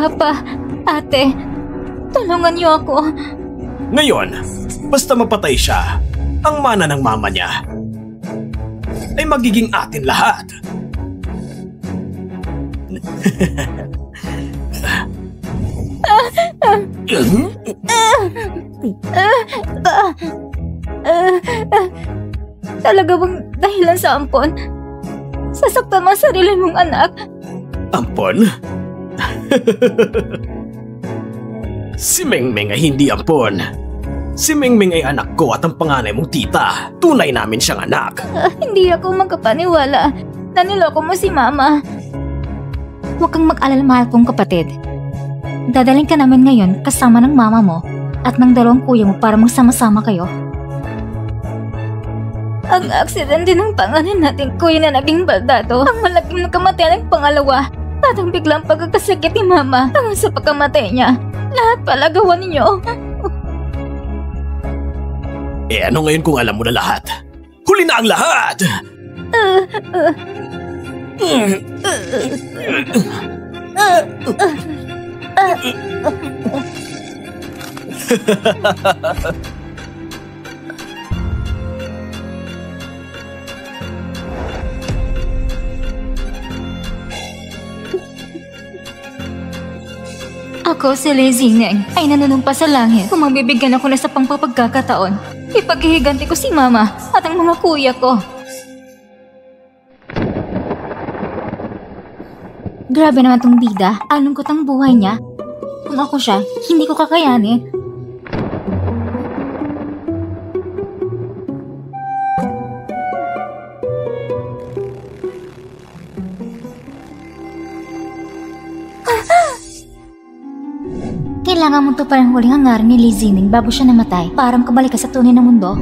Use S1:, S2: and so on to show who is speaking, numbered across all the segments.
S1: Papa, Ate, tulungan niyo ako.
S2: Ngayon, basta mapatay siya, ang mana ng mama niya ay magiging atin lahat.
S1: Talaga bang dahilan sa ampon? Sasaktan mo ang sarili mong anak?
S2: Ampon? Si Mengmeng ay hindi ampon. Si Mengmeng ay anak ko at ang panganay mong tita. Tunay namin siyang anak.
S1: Hindi ako magkapaniwala na niloko mo si Mama. Huwag kang mag-alala, mahal kong kapatid. Dadaling ka namin ngayon kasama ng mama mo at ng dalawang kuya mo para magsama-sama kayo. Ang aksidente ng pangalan natin kuya na naging baldado, ang malaking nakamatayan ng pangalawa, at ang biglang pagkakasakit ni Mama hanggang sa pagkamatay niya. Lahat pala gawa ninyo.
S2: Ano ngayon kung alam mo na lahat? Huli na ang lahat!
S1: Ako, si Lezineng, ay nanunumpa sa langit kung mabibigyan ako na sa pangpapagkakataon. Ipaghihiganti ko si Mama at ang mga kuya ko. Grabe naman tong bida, alungkot ang buhay niya. Kung ako siya, hindi ko kakayanin. Kailangan mo to parang huling hangarin ni Lezining bago siya namatay para makabalik ka sa tunay na mundo.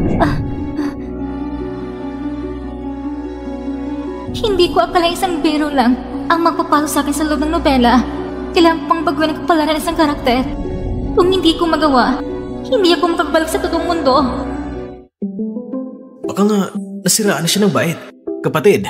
S1: Hindi ko akala isang biro lang ang magpapalo sa akin sa loob ng nobela. Kailangan pang baguhin ang kapalaran ng isang karakter. Kung hindi ko magawa, hindi ako makabalik sa totoong mundo.
S2: Baka nga nasiraan na siya ng bait. Kapatid,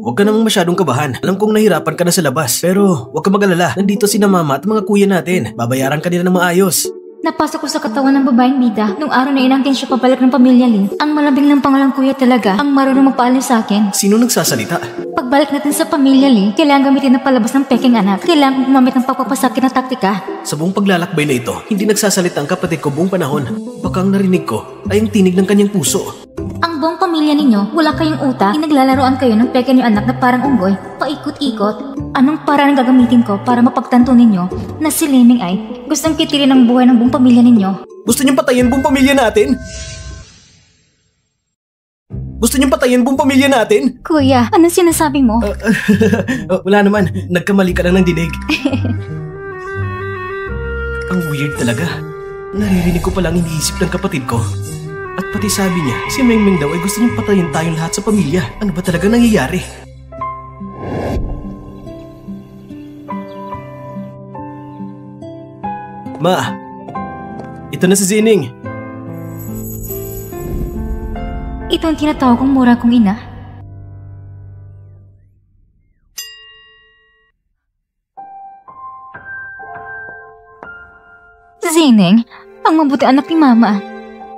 S2: huwag ka namang masyadong kabahan. Alam kong nahirapan ka na sa labas. Pero huwag ka mag-alala. Nandito sina Mama at mga kuya natin. Babayaran ka nila ng maayos.
S1: Napasok ko sa katawan ng babaeng bida nung araw na inangkin siya pabalik ng pamilya Lee. Ang malambing ng pangalang kuya talaga ang marunong magpaalam sa akin.
S2: Sino nagsasalita?
S1: Pagbalik natin sa pamilya Lee, kailangan gamitin ng palabas ng peking anak. Kailangan gumamit ng pagpapasakit na taktika.
S2: Sa buong paglalakbay na ito, hindi nagsasalita ang kapatid ko buong panahon. Baka ang narinig ko ay ang tinig ng kanyang puso.
S1: Ang buong pamilya ninyo, wala kayong utak, inaglalaroan kayo ng peke niyo anak na parang unggoy, paikot-ikot. Anong paraan ang gagamitin ko para mapagtanto ninyo na si Leming ay gustong kitilin ang buhay ng buong pamilya ninyo?
S2: Gusto niyong patayin buong pamilya natin? Gusto niyong patayin buong pamilya natin?
S1: Kuya, anong sinasabi mo?
S2: Wala naman, nagkamali ka lang ng dinig. Ang weird talaga. Naririnig ko palang iniisip ng kapatid ko. At pati sabi niya, si Mengmeng daw ay gusto niyang patayin tayong lahat sa pamilya. Ano ba talaga nangyayari? Ma, ito na si Zining.
S1: Ito ang tinatawag kong mura kong ina. Zining, ang mabuti anak ni Mama.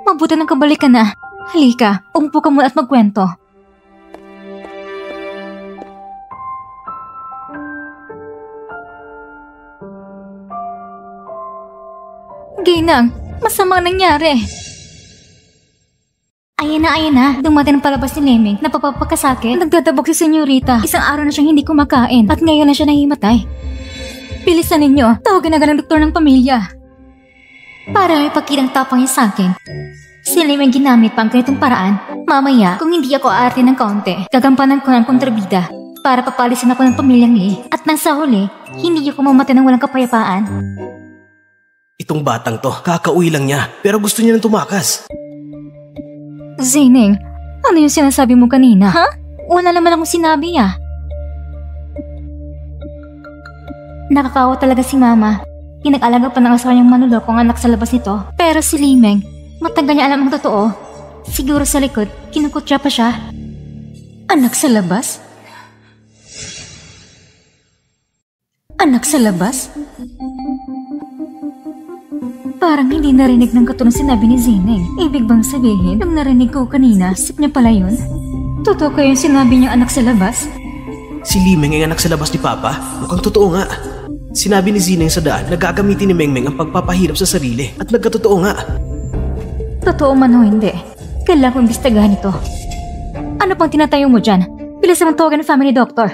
S1: Mabuti nang kabalik ka na. Halika, umupo ka muna at magkwento. Ginang, masama ang nangyari. Ayan na. Dumating ang palabas ni Leming na papapakasakit. Nagdadabog si Senyorita. Isang araw na siyang hindi kumakain at ngayon na siya nahimatay. Bilisan ninyo, tawagan agad ng doktor ng pamilya. Para may pagkitang tapang niya sa akin. Si Leming ginamit pa ang ganitong paraan. Mamaya, kung hindi ako aarte ng kaunti, gagampanan ko ng kontrabida para papalisin ako ng pamilyang Lee. At nang sa huli, hindi ako mamatay ng walang kapayapaan.
S2: Itong batang to, kakauwi lang niya, pero gusto niya nang tumakas.
S1: Zining, ano yung sinasabi mo kanina? Ha? Wala naman akong sinabi Nakakawa talaga si Mama. Pinag-alaga pa ng asawa niyang manulokong anak sa labas nito. Pero si Leming, matagal niya alam ang totoo. Siguro sa likod, kinukutya pa siya. Anak sa labas? Anak sa labas? Parang hindi narinig ng katulong sinabi ni Zineng. Ibig bang sabihin, nung narinig ko kanina, isip niya pala yun? Totoo ko yung sinabi niya anak sa labas?
S2: Si Limeng ay anak sa labas ni Papa? Mukhang totoo nga. Sinabi ni Zineng sa daan na gagamitin ni Mengmeng ang pagpapahirap sa sarili at nagkatotoo nga.
S1: Totoo man o hindi, kailangan ko imbestigahan ito. Ano pang tinatayo mo dyan? Bilis naman tawagan ng family doctor.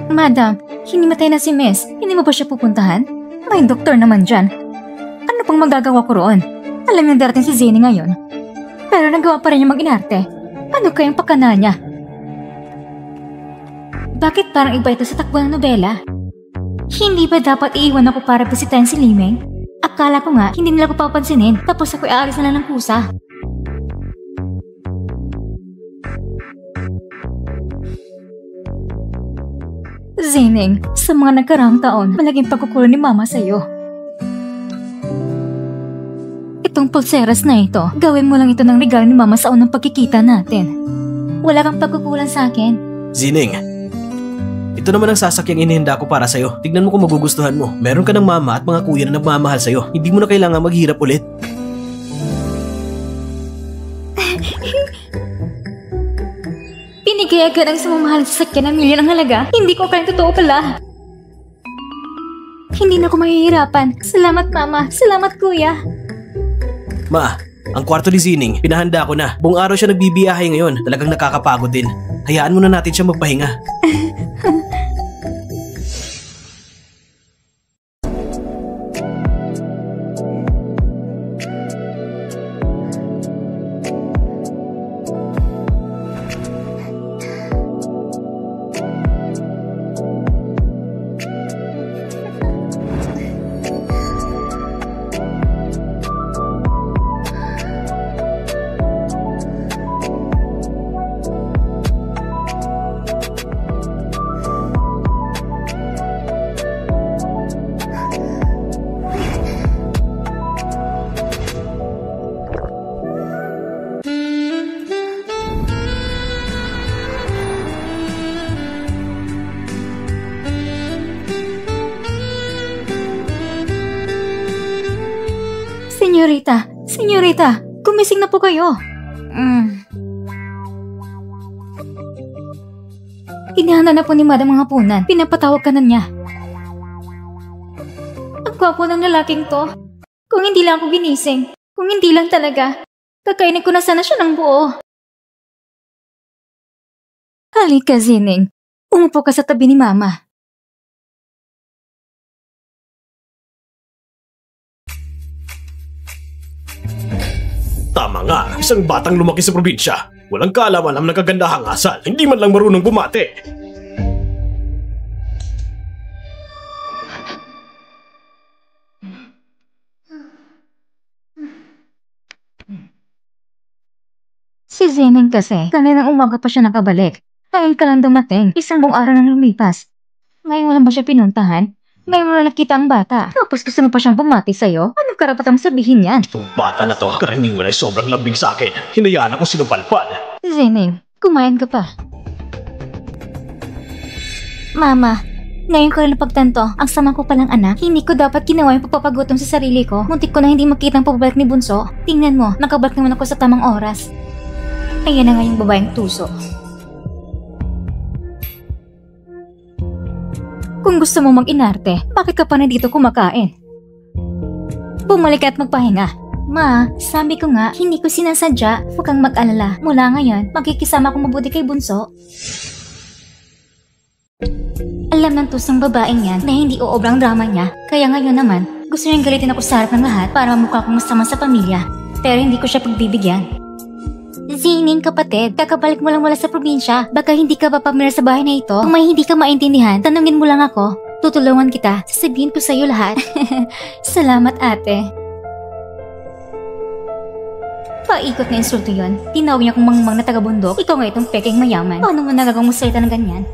S1: Madam, hinimatay na si Miss. Hindi mo ba siya pupuntahan? May doktor naman dyan. Ano pang magagawa ko roon? Alam niyo darating si Zane ngayon. Pero nagawa pa rin niya mag-inarte. Ano kayang pakana niya? Bakit parang iba ito sa takbo ng nobela? Hindi ba dapat iiwan ako para bisitahin si Limeng? Akala ko nga, hindi nila ko papansinin, tapos ako'y aalis na lang ng kusa. Zineng, sa mga nagkaraang taon, malaging pagkukulo ni Mama sa'yo. Itong pulseras na ito, gawin mo lang ito ng regalo ni Mama sa unang pagkikita natin. Wala kang pagkukulang sa akin.
S2: Zineng, ito naman ang sasakyang inihanda ko para sa'yo. Tignan mo kung magugustuhan mo. Meron ka ng mama at mga kuya na nagmamahal sa'yo. Hindi mo na kailangan maghirap ulit.
S1: Pinigay agad ang sumamahal sa sakyan ng milyon ng halaga. Hindi ko akala totoo pala. Hindi na ako mahihirapan. Salamat Mama. Salamat Kuya.
S2: Ma, ang kwarto ni Zining, pinahanda ko na. Buong araw siya nagbibiyahe ngayon. Talagang nakakapagod din. Hayaan muna natin siya magpahinga. Senyorita, gumising na po kayo. Inihanda na po ni Madam mga hapunan. Pinapatawag ka na niya. Ang gwapo ng lalaking to. Kung hindi lang ako ginising, kung hindi lang talaga, kakainin ko na sana siya ng buo. Halika, Zineng. Umupo ka sa tabi ni Mama. Tama nga, isang batang lumaki sa probinsya. Walang kaalaman ng kagandahang asal. Hindi man lang marunong bumate.
S1: Si Zineng kasi, kaninang umaga pa siya nakabalik. Ngayon ka lang dumating, isang buong araw nang lumipas. Ngayon wala ba siya pinuntahan? Ngayon mo na nakita ang bata. Tapos gusto mo pa siyang bumati sa'yo? Anong karapatang sabihin yan?
S2: Itong bata na to, karaniwan ay sobrang lambing sa akin. Hinayaan akong sinupalpal.
S1: Zineng, kumain ka pa. Mama, ngayon ko rin napagtanto, ang sama ko palang anak, hindi ko dapat ginawa yung pagpapagutom sa sarili ko. Muntik ko na hindi makita ang pagbabalik ni Bunso. Tingnan mo, nakabalik naman ako sa tamang oras. Ayan na nga yung babaeng tuso. Kung gusto mo mag-inarte, bakit ka pa na dito kumakain? Bumalik ka at magpahinga. Ma, sabi ko nga, hindi ko sinasadya. Huwag kang mag-alala. Mula ngayon, magkikisama ko mabuti kay Bunso. Alam ng tusang babaeng yan na hindi oobrang drama niya. Kaya ngayon naman, gusto niyang galitin ako sa harap ng lahat para mamukha akong masama sa pamilya. Pero hindi ko siya pagbibigyan. Zining kapatid, kakabalik mo lang mula sa probinsya. Baka hindi ka pa pamilya sa bahay na ito. Kung may hindi ka maintindihan, tanungin mo lang ako. Tutulungan kita. Sasabihin ko sa'yo lahat. Salamat ate. Paikot na insulto yun. Tinawag niya kong mangmang na taga-bundok. Ikaw nga itong peking mayaman. Paano mo nagagawang salita ng ganyan?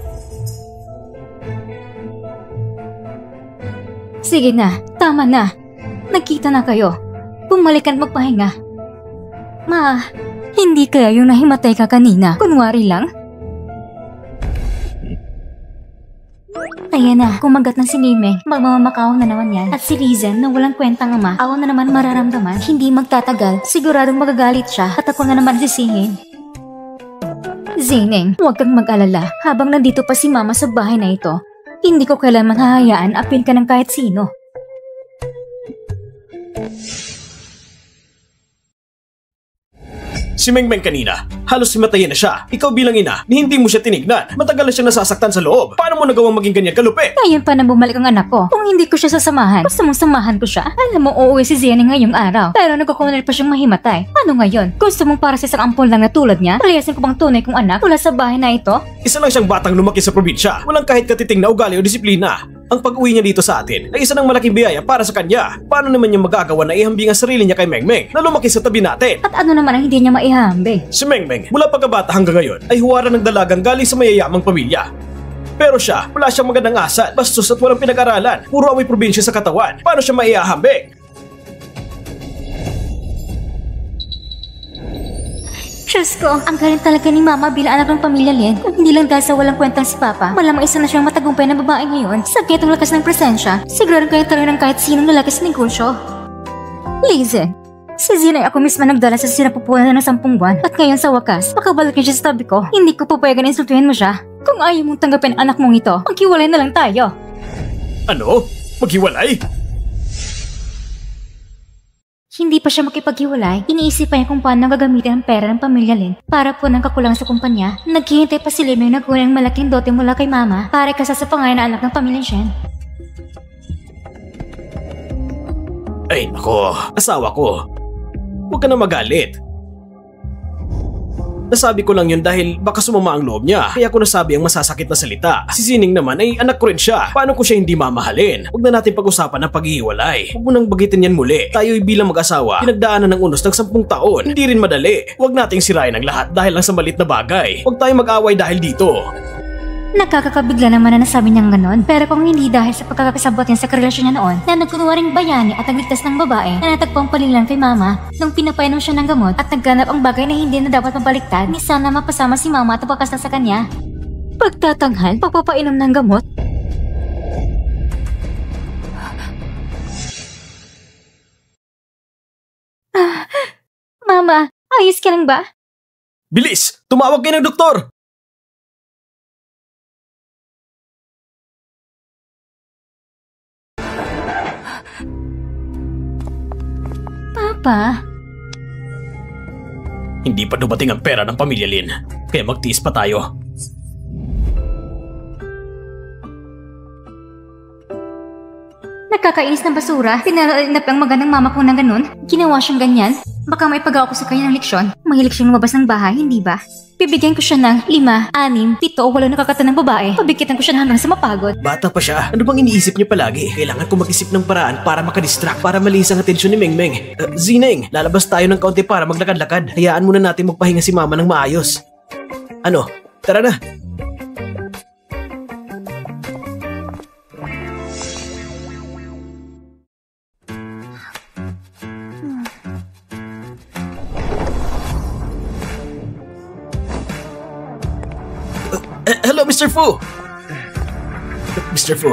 S1: Sige na, tama na. Nagkita na kayo. Bumalik at magpahinga. Ma, hindi kaya yung nahimatay ka kanina? Kunwari lang? Ayan na, kumagat ng si Nimeng. Magmamakaw na naman yan. At si Rizen na walang kwentang ama, ako na naman mararamdaman. Hindi magtatagal, siguradong magagalit siya at ako na naman sisingin. Zineng, huwag kang mag-alala. Habang nandito pa si Mama sa bahay na ito, hindi ko kailanman hahayaan apin ka ng kahit sino.
S2: Si Mengmeng kanina, halos himatayin na siya. Ikaw bilang ina, ni hindi mo siya tinignan. Matagal na siyang nasasaktan sa loob. Paano mo nagawang maging ganyan kalupit?
S1: Ngayon pa na bumalik ang anak ko. Kung hindi ko siya sasamahan, gusto mong samahan ko siya? Alam mo, uuwi si Ziane ngayong araw. Pero nagkukunan pa siyang mahimatay. Ano ngayon? Gusto mong para sa isang ampol lang na tulad niya? Palayasin ko bang tunay kong anak mula sa bahay na ito?
S2: Isa lang siyang batang lumaki sa probinsya. Walang kahit katiting na ugali o disiplina. Ang pag-uwi niya dito sa atin ay isa ng malaking biyaya para sa kanya. Paano naman niya magagawa na ihambing ang sarili niya kay Mengmeng na lumaki sa tabi natin?
S1: At ano naman ang hindi niya maihahambing?
S2: Si Mengmeng, mula pagkabata hanggang ngayon, ay huwara ng dalagang galing sa mayayamang pamilya. Pero siya, wala siyang magandang asal, bastos at walang pinag-aralan. Puro amoy probinsya sa katawan. Paano siya maihahambing?
S1: Diyos ko, ang galing talaga ni Mama bilang anak ng pamilya Lin. Kung hindi lang dahil sa walang kwentang si Papa, malamang isa na siyang matagumpay na babae ngayon. Sa ganitong lakas ng presensya, sigurado kaya talaga ng kahit sinong lalaki sa negosyo. Listen, si Zina ay ako mismo nagdala sa sinapupunan na ng 10 buwan. At ngayon sa wakas, makabalik niya siya sa tabi ko. Hindi ko papayagan na insultuhin mo siya. Kung ayaw mong tanggapin anak mong ito, maghiwalay na lang tayo.
S2: Ano? Maghiwalay?
S1: Hindi pa siya makipaghiwalay, iniisip pa niya kung paano gagamitin ang pera ng pamilya Lin para po ng kakulangan sa kumpanya. Naghihintay pa si Lim yung nagkuha ng malaking dote mula kay Mama para ikasa sa pangalan na anak ng pamilya Shen.
S2: Ay nako, asawa ko. Huwag ka na magalit. Nasabi ko lang yun dahil baka sumama ang loob niya. Kaya ko nasabi ang masasakit na salita. Si Zining naman ay anak ko rin siya. Paano ko siya hindi mamahalin? Huwag na natin pag-usapan ang paghihiwalay. Huwag mo nang bagitin yan muli. Tayo'y bilang mag-asawa, pinagdaanan ng unos ng 10 taon. Hindi rin madali. Huwag nating sirain ang lahat dahil lang sa malit na bagay. Huwag tayong mag-away dahil dito.
S1: Nakakakabigla naman na nasabi niyang ganon. Pero kung hindi dahil sa pagkakasabot niya sa karelasyon niya noon, na nagkunwaring bayani at nagligtas ng babae na natagpong palilan kay Mama nung pinapainom siya ng gamot at nagganap ang bagay na hindi na dapat mabaliktad, ni sana mapasama si Mama at pagkasal sa kanya. Pagtatanghal, pagpapainom ng gamot. Mama, ayos ka lang ba?
S2: Bilis! Tumawag kayo ng doktor!
S1: Papa?
S2: Hindi pa dumating ang pera ng pamilya Lin, kaya magtiis pa tayo.
S1: Nakakainis ng basura. Pinaralinap ang magandang mama ko ng ganun. Ginawa siyang ganyan. Baka may pagawa ko sa kanya ng leksyon. Mahilig siyang lumabas ng bahay, hindi ba? Bibigyan ko siya ng 5, 6, 7 o 8 nakakata ng babae. Pabikitan ko siya hanggang sa mapagod.
S2: Bata pa siya. Ano bang iniisip niya palagi? Kailangan ko mag-isip ng paraan para makadistract, para malinis ang atensyon ni Mengmeng. Zineng, lalabas tayo ng kaunti para maglakad-lakad. Hayaan muna natin magpahinga si Mama ng maayos. Ano? Tara na. Hello, Mr. Fu! Mr. Fu.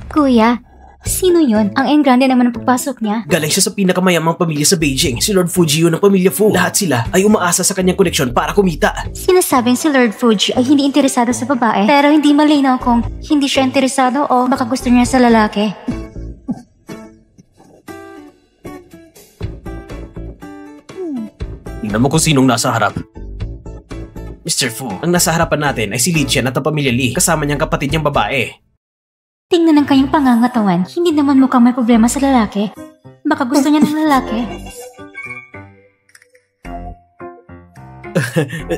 S1: Kuya, sino yon? Ang engrande naman ang pagpasok niya.
S2: Galing siya sa pinakamayamang pamilya sa Beijing, si Lord Fujiu ng pamilya Fu. Lahat sila ay umaasa sa kanyang koneksyon para kumita.
S1: Sinasabing si Lord Fuji ay hindi interesado sa babae, pero hindi malinaw kung hindi siya interesado o baka gusto niya sa lalaki.
S2: Tingnan mo kung sinong nasa harap. Mr. Fu, ang nasa harapan natin ay si Li Chen at ang pamilya Li, kasama niyang kapatid niyang babae.
S1: Tingnan ang kanyang pangangatawan, hindi naman mukhang may problema sa lalaki. Baka gusto niya ng lalaki.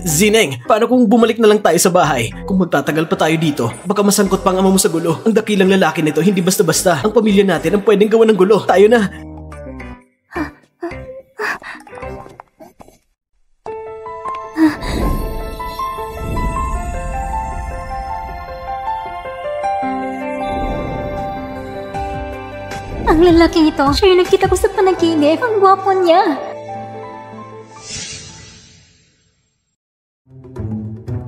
S2: Zineng, paano kung bumalik na lang tayo sa bahay? Kung magtatagal pa tayo dito, baka masangkot pa ang ama mo sa gulo. Ang dakilang lalaki nito, hindi basta-basta. Ang pamilya natin ang pwedeng gawa ng gulo. Tayo na.
S1: Ang lalaking ito, siya yung nakita ko sa panaginip. Ang gwapo niya.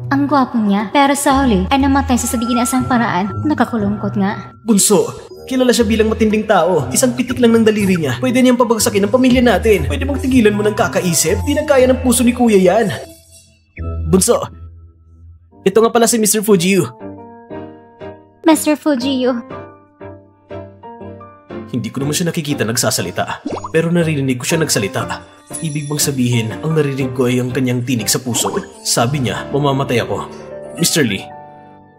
S1: Ang gwapo niya, pero sa huli ay namatay sa di inaasang paraan. Nakakulungkot nga.
S2: Bunso, kilala siya bilang matinding tao. Isang pitik lang ng daliri niya. Pwede niyang pabagsakin ang pamilya natin. Pwede bang tigilan mo ng kakaisip? Di na kaya ng puso ni kuya yan. Bunso, ito nga pala si Mr. Fujiyu.
S1: Mr. Fujiyu.
S2: Hindi ko naman siya nakikita nagsasalita. Pero naririnig ko siya nagsalita. Ibig bang sabihin, ang narinig ko ay ang kanyang tinig sa puso. Sabi niya, mamamatay ako. Mr. Lee,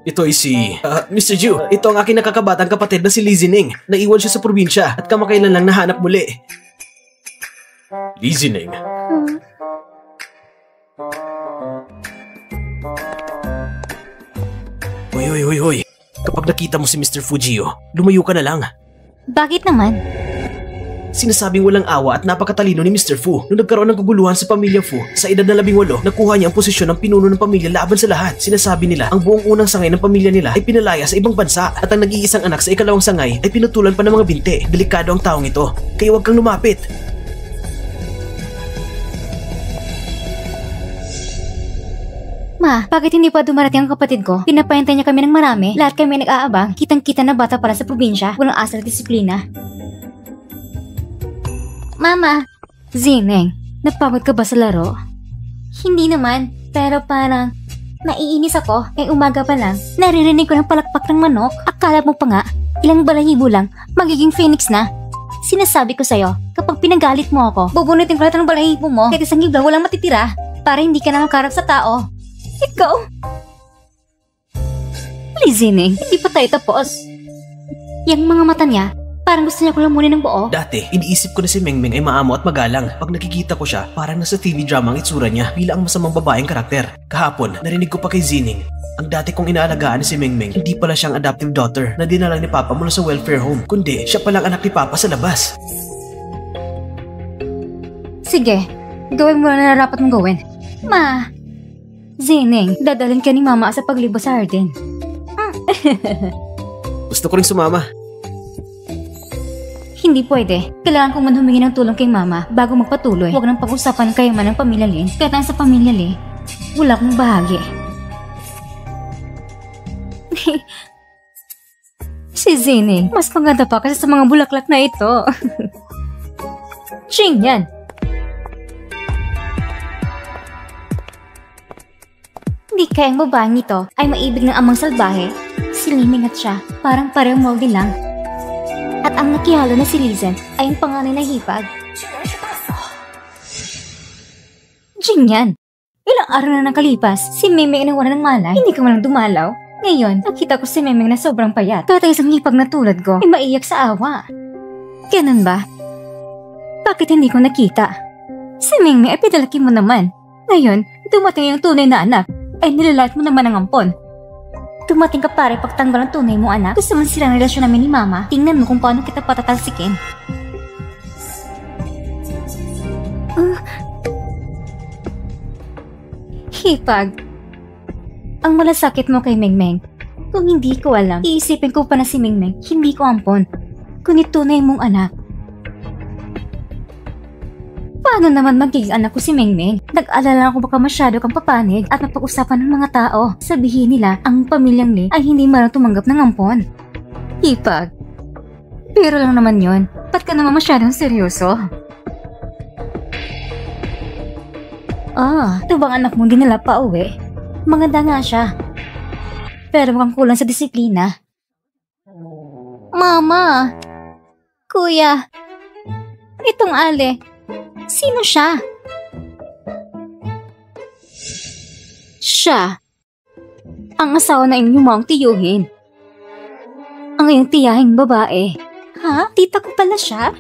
S2: ito ay si... Mr. Ju, ito ang aking nakakabatang kapatid na si Lee Zining. Naiwan siya sa probinsya at kamakailan lang nahanap muli. Lee Zining? Hoy. Kapag nakita mo si Mr. Fujiyu, lumayo ka na lang.
S1: Bakit naman?
S2: Sinasabing walang awa at napakatalino ni Mr. Fu. Nung nagkaroon ng kaguluhan sa pamilya Fu, sa edad na 18, nakuha niya ang posisyon ng pinuno ng pamilya laban sa lahat. Sinasabi nila, ang buong unang sangay ng pamilya nila ay pinalaya sa ibang bansa at ang nag-iisang anak sa ikalawang sangay ay pinutulan pa ng mga binte. Delikado ang taong ito, kaya huwag kang lumapit.
S1: Ma, bakit hindi pa dumarating ang kapatid ko? Pinapahintay niya kami ng marami. Lahat kami nag-aabang. Kitang-kita na bata para sa probinsya. Walang asal at disiplina. Mama! Zining, napagod ka ba sa laro? Hindi naman, pero parang naiinis ako. Kaya umaga pa lang, naririnig ko ng palakpak ng manok. Akala mo pa nga, ilang balahibo lang, magiging phoenix na. Sinasabi ko sa'yo, kapag pinagalit mo ako, bubunutin ko lahat ng balahibo mo kahit isang hibla walang matitira para hindi ka na makarap sa tao. Ikaw? Lizining, hindi pa tayo tapos. Yang mga mata niya, parang gusto niya ko lamunin ng buo.
S2: Dati, iniisip ko na si Mengmeng ay maamo at magalang. Pag nakikita ko siya, parang nasa TV drama ang itsura niya bilang masamang babaeng karakter. Kahapon, narinig ko pa kay Zining. Ang dati kong inaalagaan ni si Mengmeng, hindi pala siyang adoptive daughter na dinala ni Papa mula sa welfare home, kundi siya palang anak ni Papa sa labas.
S1: Sige, gawin mo na dapat mong gawin. Ma, Zining, dadalhin ka ni Mama sa paglibo sa hardin.
S2: Gusto ko rin sumama.
S1: Hindi pwede. Kailangan kong man humingi ng tulong kay Mama bago magpatuloy. Huwag nang pag-usapan ng kayaman ng pamilya Lee. Kahit ang sa pamilya Lee, wala akong bahagi. Si Zining, mas maganda pa kasi sa mga bulaklak na ito. Ching yan! Hindi kayang babaeng ito ay maibig ng amang salbahe. Siliming at siya, parang parehong molde lang. At ang nakihalo na si Lizen ay ang panganay na hipag. Jing yan! Ilang araw na nakalipas, si Memeng ay nawala ng malay. Hindi ka malang dumalaw. Ngayon, nakita ko si Memeng na sobrang payat. Kahit isang hipag na tulad ko ay maiyak sa awa. Ganun ba? Bakit hindi ko nakita? Si Memeng ay pinalaki mo naman. Ngayon, dumating yung tunay na anak. Ay nilalait mo naman ang ampon. Dumating ka pare pagtanggal ang tunay mo anak. Gusto man silang relasyon namin ni Mama. Tingnan mo kung paano kita patatalsikin. Hipag. Ang malasakit mo kay Mengmeng. Kung hindi ko alam, iisipin ko pa na si Mengmeng, hindi ko ampon. Kundi tunay mong anak. Paano naman magiging anak ko si Mengmeng? Nag-alala ako baka masyado kang papanig at mapag-usapan ng mga tao. Sabihin nila ang pamilyang Lee ay hindi marang tumanggap ng ampon. Hipag. Pero lang naman yon. Ba't ka naman masyadong seryoso? Ito bang anak mo dinala pa uwi? Maganda nga siya. Pero mukhang kulang sa disiplina. Mama! Kuya! Itong Ale, sino siya? Siya. Ang asawa na inyong mong tiyuhin. Ang iyong tiyahing babae. Ha? Tita ko pala siya?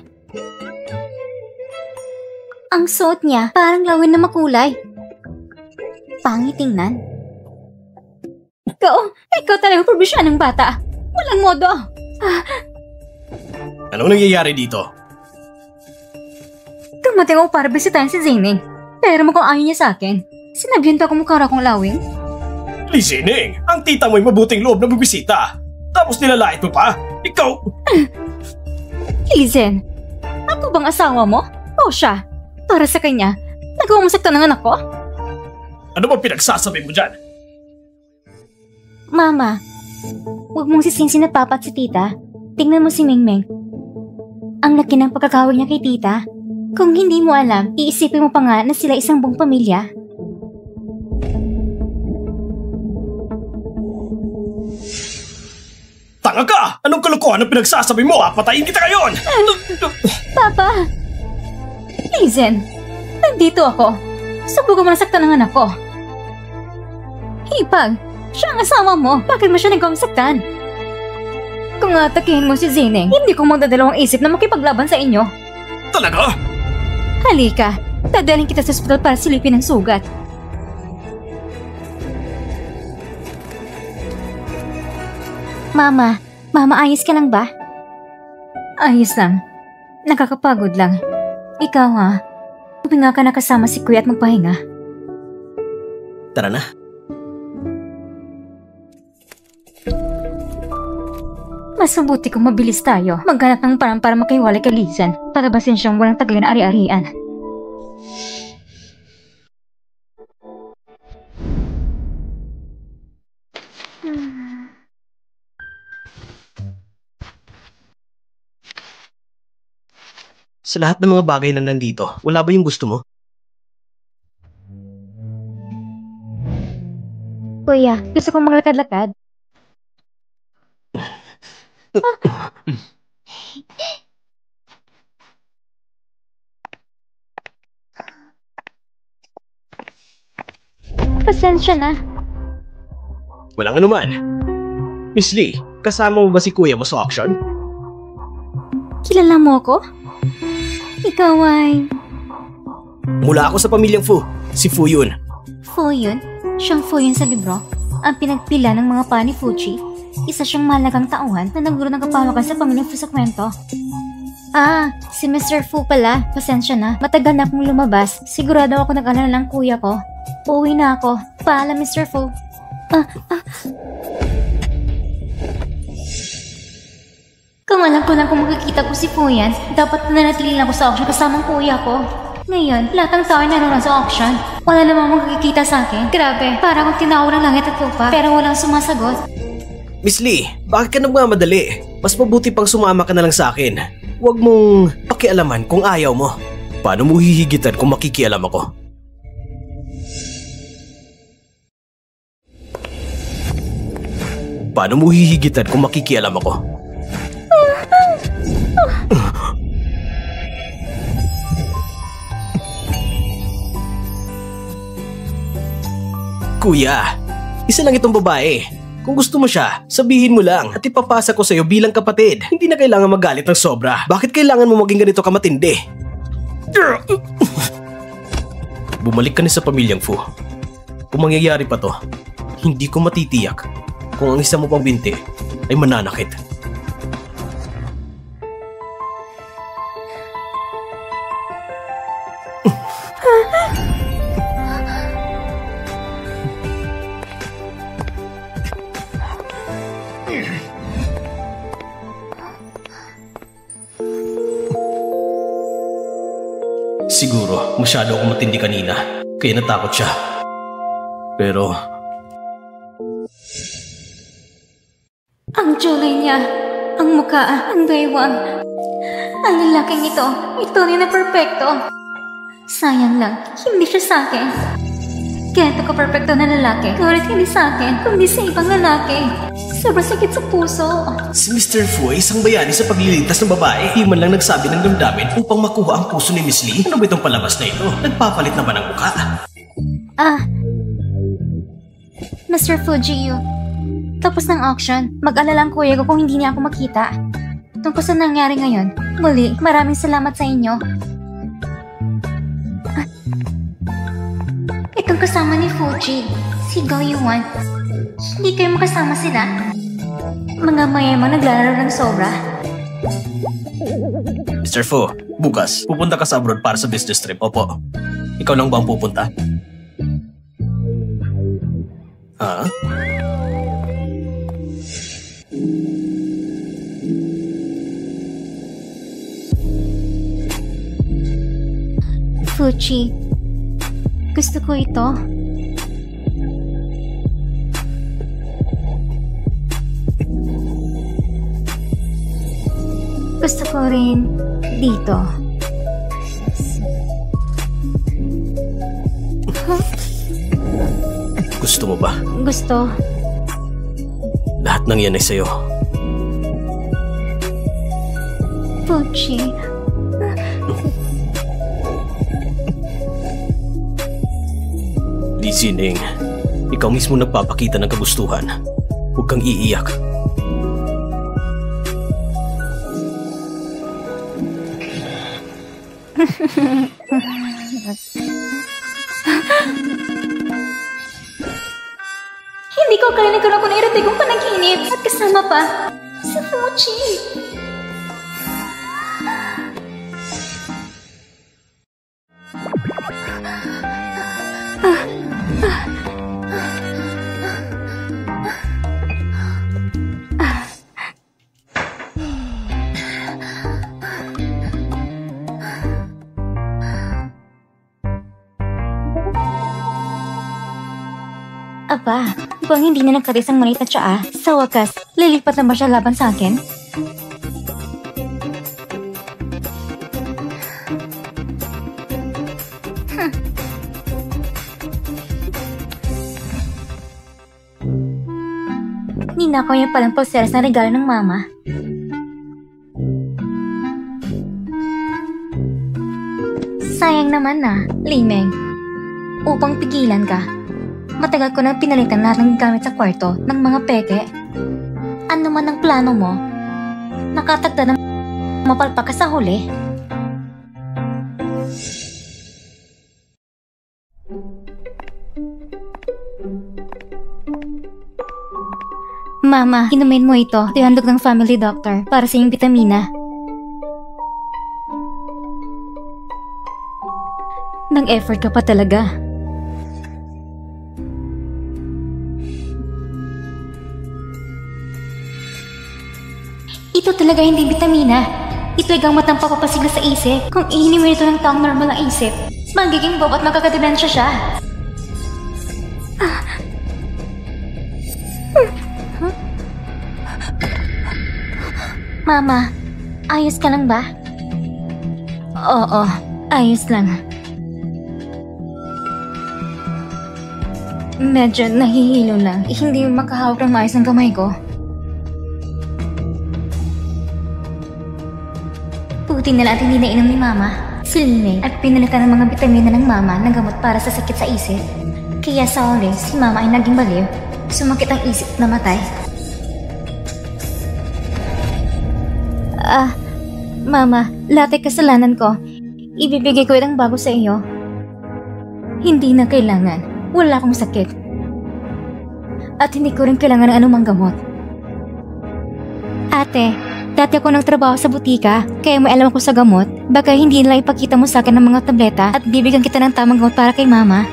S1: Ang suot niya parang lawin na makulay. Pangit tingnan. Ikaw talaga probisyon ng bata. Walang modo.
S2: Anong nangyayari dito?
S1: Dumating ako para bisitahin si Zining. Pero mukhang ayaw niya sa akin. Sinabihan to ako mukha akong lawing.
S2: Lee Zining, ang tita mo'y mabuting loob na bubisita. Tapos nilalait mo pa? Ikaw!
S1: Lizen, ako bang asawa mo? O siya? Para sa kanya, nagawa mo saktan ng anak ko?
S2: Ano ba pinagsasabi mo dyan?
S1: Mama, huwag mong sisinsin na papa at si tita. Tingnan mo si Mingming. Ang laki ng pagkakawig niya kay tita. Kung hindi mo alam, iisipin mo pa nga na sila isang buong pamilya.
S2: Tanga ka! Anong kalokohan ang pinagsasabi mo? Patayin kita ngayon!
S1: Papa! Lizen, nandito ako. Subukan mo na saktan ng anak ko. Hipag, siya ang asawa mo. Bakit mo siya nagawang saktan? Kung atakihin mo si Zining, hindi ko magdadalawang isip na makipaglaban sa inyo.
S2: Talaga?
S1: Halika, dadalhin kita sa ospital para silipin ang sugat. Mama, ayos ka lang ba? Ayos lang. Nakakapagod lang. Ikaw ha, huminga ka na kasama si Kuya at magpahinga.
S2: Tara na.
S1: Mas mabuti kung mabilis tayo. Maghanap ng parang para makahiwalay kay Lizen. Palabasin siyang walang tagay na ari-arian.
S2: Sa lahat ng mga bagay na nandito, wala ba yung gusto mo?
S1: Kuya, gusto kong maglakad-lakad. Pasensya na.
S2: Walang anuman. Miss Lee, kasama mo ba si kuya mo sa auction?
S1: Kilala mo ako? Ikaw ay...
S2: Mula ako sa pamilyang Fu. Si Fu yun.
S1: Fu yun? Siyang Fu yun sa libro? Ang pinagpila ng mga pa ni Fuji? Isa siyang malagang tauhan na naguro ng kapawakan sa pamilyang Fu sa kwento. Ah, si Mr. Fu pala. Pasensya na. Matagal na akong lumabas. Sigurado ako nag-alala ng kuya ko. Uuwi na ako. Paalam, Mr. Fu. Kung alam ko lang kung makikita ko si Fuyan, dapat nanatili lang ako sa auction kasamang kuya ko. Ngayon, lahat ng tao ay naroon sa auction. Wala namang makikita sa akin. Grabe, para akong tinawag ng langit at lupa, pero walang sumasagot.
S2: Miss Lee, bakit ka nagmamadali? Mas mabuti pang sumama ka na lang sa akin. Huwag mong pakialaman kung ayaw mo. Paano mo hihigitan kung makikialam ako? Paano mo hihigitan kung makikialam ako? Kuya, isa lang itong babae. Kung gusto mo siya, sabihin mo lang at ipapasa ko sa'yo bilang kapatid. Hindi na kailangan magalit ng sobra. Bakit kailangan mo maging ganito kamatindi? Bumalik ka na sa pamilyang Fu. Kung mangyayari pa to, hindi ko matitiyak kung ang isa mo pang binti ay mananakit. Siguro, masyado akong matindi kanina, kaya natakot siya. Pero...
S1: Ang kulay niya, ang mukha, ang baywang. Ang lalaking ito na perpekto. Sayang lang, hindi siya sa akin. Ganito ka perpekto na lalaki, kahit hindi sa akin, kundi sa ibang lalaki. Sobrang sakit sa puso.
S2: Si Mr. Fu ay isang bayani sa pagliligtas ng babae. Di man lang nagsabi ng damdamin upang makuha ang puso ni Miss Lee. Ano ba itong palabas na ito? Nagpapalit na ba ng mukha?
S1: Mr. Fujiyu, tapos ng auction, mag-alala ang kuya ko kung hindi niya ako makita. Tungkol sa nangyari ngayon, muli, maraming salamat sa inyo. Itong kasama ni Fuji, si Go Yuan. Hindi kayo makasama sila? Mga mayamang naglalaro ng sobra.
S2: Mr. Fu, bukas, pupunta ka sa abroad para sa business trip. Opo. Ikaw lang ba ang pupunta? Ha?
S1: Fuchi, gusto ko ito. Gusto ko rin dito.
S2: Gusto mo ba?
S1: Gusto.
S2: Lahat ng yan ay sa'yo.
S1: Fuchi.
S2: Li Zining, ikaw mismo nagpapakita ng kagustuhan. Huwag kang iiyak.
S1: Hindi ko akala nagkaroon ako ng erotikong panaginip at kasama pa si Fuchi. Aba, bang hindi na nagkatis ang maliit na tsaa? Sa wakas, lilipat na ba siya laban sa akin? Ninakaw niya palang pulseras na regalo ng mama. Sayang naman na, Limeng. Upang pigilan ka, matagal ko nang pinalitan lahat ng gamit sa kwarto ng mga peke. Ano man ang plano mo, nakatagda ng mapalpak ka sa huli. Mama, inumin mo ito. Ito yung handog ng family doctor para sa iyong bitamina. Nag-effort ka pa talaga. Ito talaga hindi bitamina. Ito ay gamot ng papapasigla sa isip. Kung ihinim mo ito ng taong normal ang isip, magiging bob at magkakademensya siya. Mama, ayos ka lang ba? Oo, ayos lang. Medyo nahihilo lang. Hindi makahawak ng maayos ng kamay ko. Buti na lang at hindi nainom ni Mama, si Limeng, at pinalitan ng mga bitamina ng Mama ng gamot para sa sakit sa isip. Kaya sa huli, si Mama ay naging baliw. Sumakit ang isip na matay. Mama, lahat ay kasalanan ko. Ibibigay ko itong bago sa iyo. Hindi na kailangan. Wala akong sakit. At hindi ko rin kailangan ng anumang gamot. Ate, dati ako nagtrabaho sa butika, kaya may alam ako sa gamot. Baka hindi nila ipakita mo sa akin ng mga tableta at bibigyan kita ng tamang gamot para kay Mama.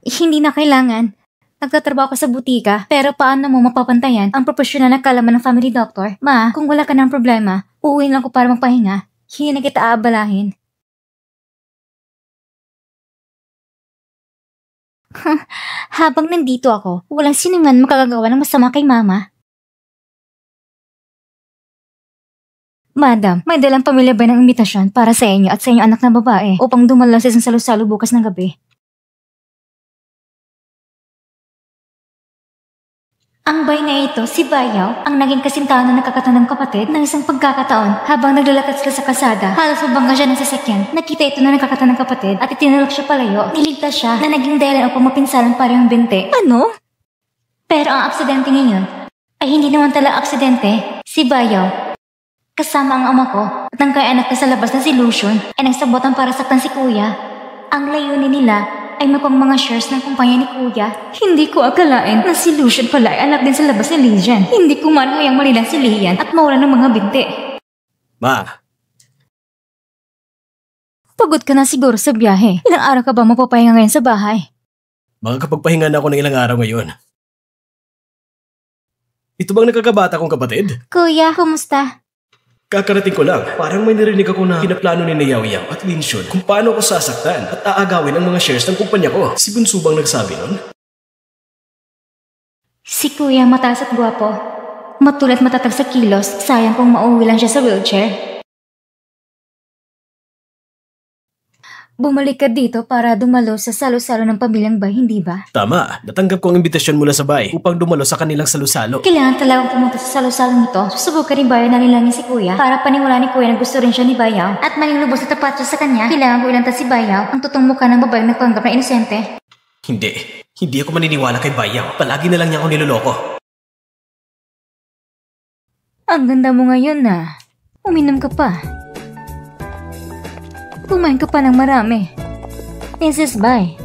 S1: Hindi na kailangan. Nagtatrabaho ka sa butika, pero paano mo mapapantayan ang profesional na kalaman ng family doctor? Ma, kung wala ka ng problema, uuwi lang ko para magpahinga. Hindi na kita aabalahin. Habang nandito ako, walang sino man makagagawa ng masama kay Mama. Madam, may dalang pamilya ba ng imbitasyon para sa inyo at sa inyong anak na babae upang dumalo sa isang salusalo bukas ng gabi? Ang bay na ito, si Bayaw, ang naging kasintahan na nakakatandang kapatid ng isang pagkakataon habang naglalakad sila sa kalsada. Halos mabangga siya ng sasakyan. Nakita ito na nakakatandang kapatid at itinulak siya palayo. Niligtas siya na naging dahilan upang mapinsalan parehong binte. Ano? Pero ang aksidente ngayon ay hindi naman talaga aksidente. Si Bayaw, kasama ang ama ko at ang kay anak na sa labas na si Lucian ay nagsabotan para saktan si Kuya. Ang layunin nila ay mapang mga shares ng kumpanya ni Kuya. Hindi ko akalain na si Lucian pala ay anak din sa labas ni Lian. Hindi ko man hayang malilan si Lian at mawala ng mga binti.
S2: Ma!
S1: Pagod ka na siguro sa biyahe. Ilang araw ka ba mapapahinga ngayon sa bahay?
S2: Makakapagpahinga na ako ng ilang araw ngayon. Ito bang nakakabata kong kapatid?
S1: Kuya, kumusta?
S2: Kakarating ko lang. Parang may narinig ako na pinaplano ni Yaw Yaw at Linshun kung paano ako sasaktan at aagawin ang mga shares ng kumpanya ko. Si Bunso bang nagsabi nun?
S1: Si Kuya mataas at gwapo. Matulad matatag sa kilos, sayang kung mauwi lang siya sa wheelchair. Bumalik ka dito para dumalo sa salo-salo ng pamilyang Bay, hindi ba?
S2: Tama. Natanggap ko ang imbitasyon mula sa Bay upang dumalo sa kanilang salo-salo.
S1: Kailangan talagang pumunta sa salo-salong ito. Susubukan ni Bayaw na nilangin si Kuya para paniwala ni Kuya na gusto rin siya ni Bayaw at manilubos na tapat siya sa kanya. Kailangan ko ilanta si Bayaw ang totoong mukha ng babaeng nagpanggap na inosente.
S2: Hindi. Hindi ako maniniwala kay Bayaw. Palagi na lang niya ako niloloko.
S1: Ang ganda mo ngayon na. Uminom ka pa. Kumain ka pa ng marami. Mrs. Bai.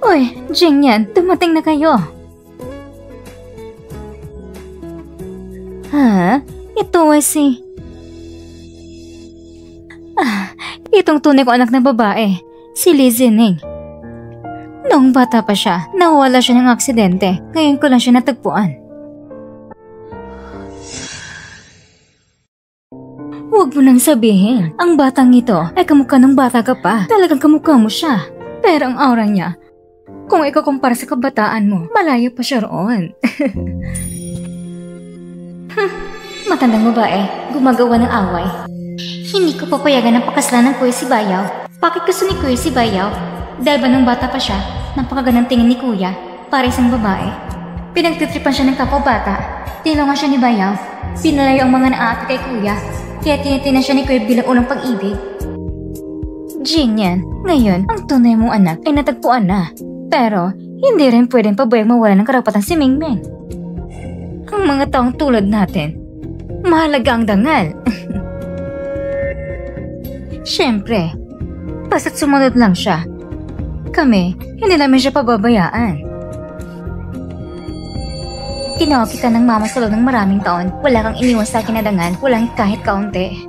S1: Uy, Jing yan. Dumating na kayo. Ha? Ito ay si... itong tunay ko anak na babae. Si Li Zining. Noong bata pa siya, nawala siya ng aksidente. Ngayon ko lang siya natagpuan. Huwag mo nang sabihin, ang batang ito ay kamukha ng bata ka pa. Talagang kamukha mo siya. Pero ang aura niya, kung ikukumpara sa kabataan mo, malayo pa siya roon. Matandang babae, gumagawa ng away. Hindi ko papayagan ng pakasalan ng Kuya si Bayaw. Bakit gusto ni Kuya si Bayaw? Dahil ba nung bata pa siya, napakagandang tingin ni Kuya para isang babae. Pinagtitripan siya ng kapwa bata. Tinulungan siya ni Bayaw. Pinalayo ang mga naaati kay Kuya. Kaya tinitinan siya ni Kuya bilang unang pag-ibig. Jing yan, ngayon, ang tunay mong anak ay natagpuan na. Pero, hindi rin pwedeng pabayag mawala ng karapatan si Mingming. Ang mga taong tulad natin, mahalaga ang dangal. Siyempre, basta't sumunod lang siya. Kami, hindi namin siya pababayaan. Tinawag kita ng mama sa loob ng maraming taon. Wala kang iniwan sa akin na dangal. Walang kahit kaunti.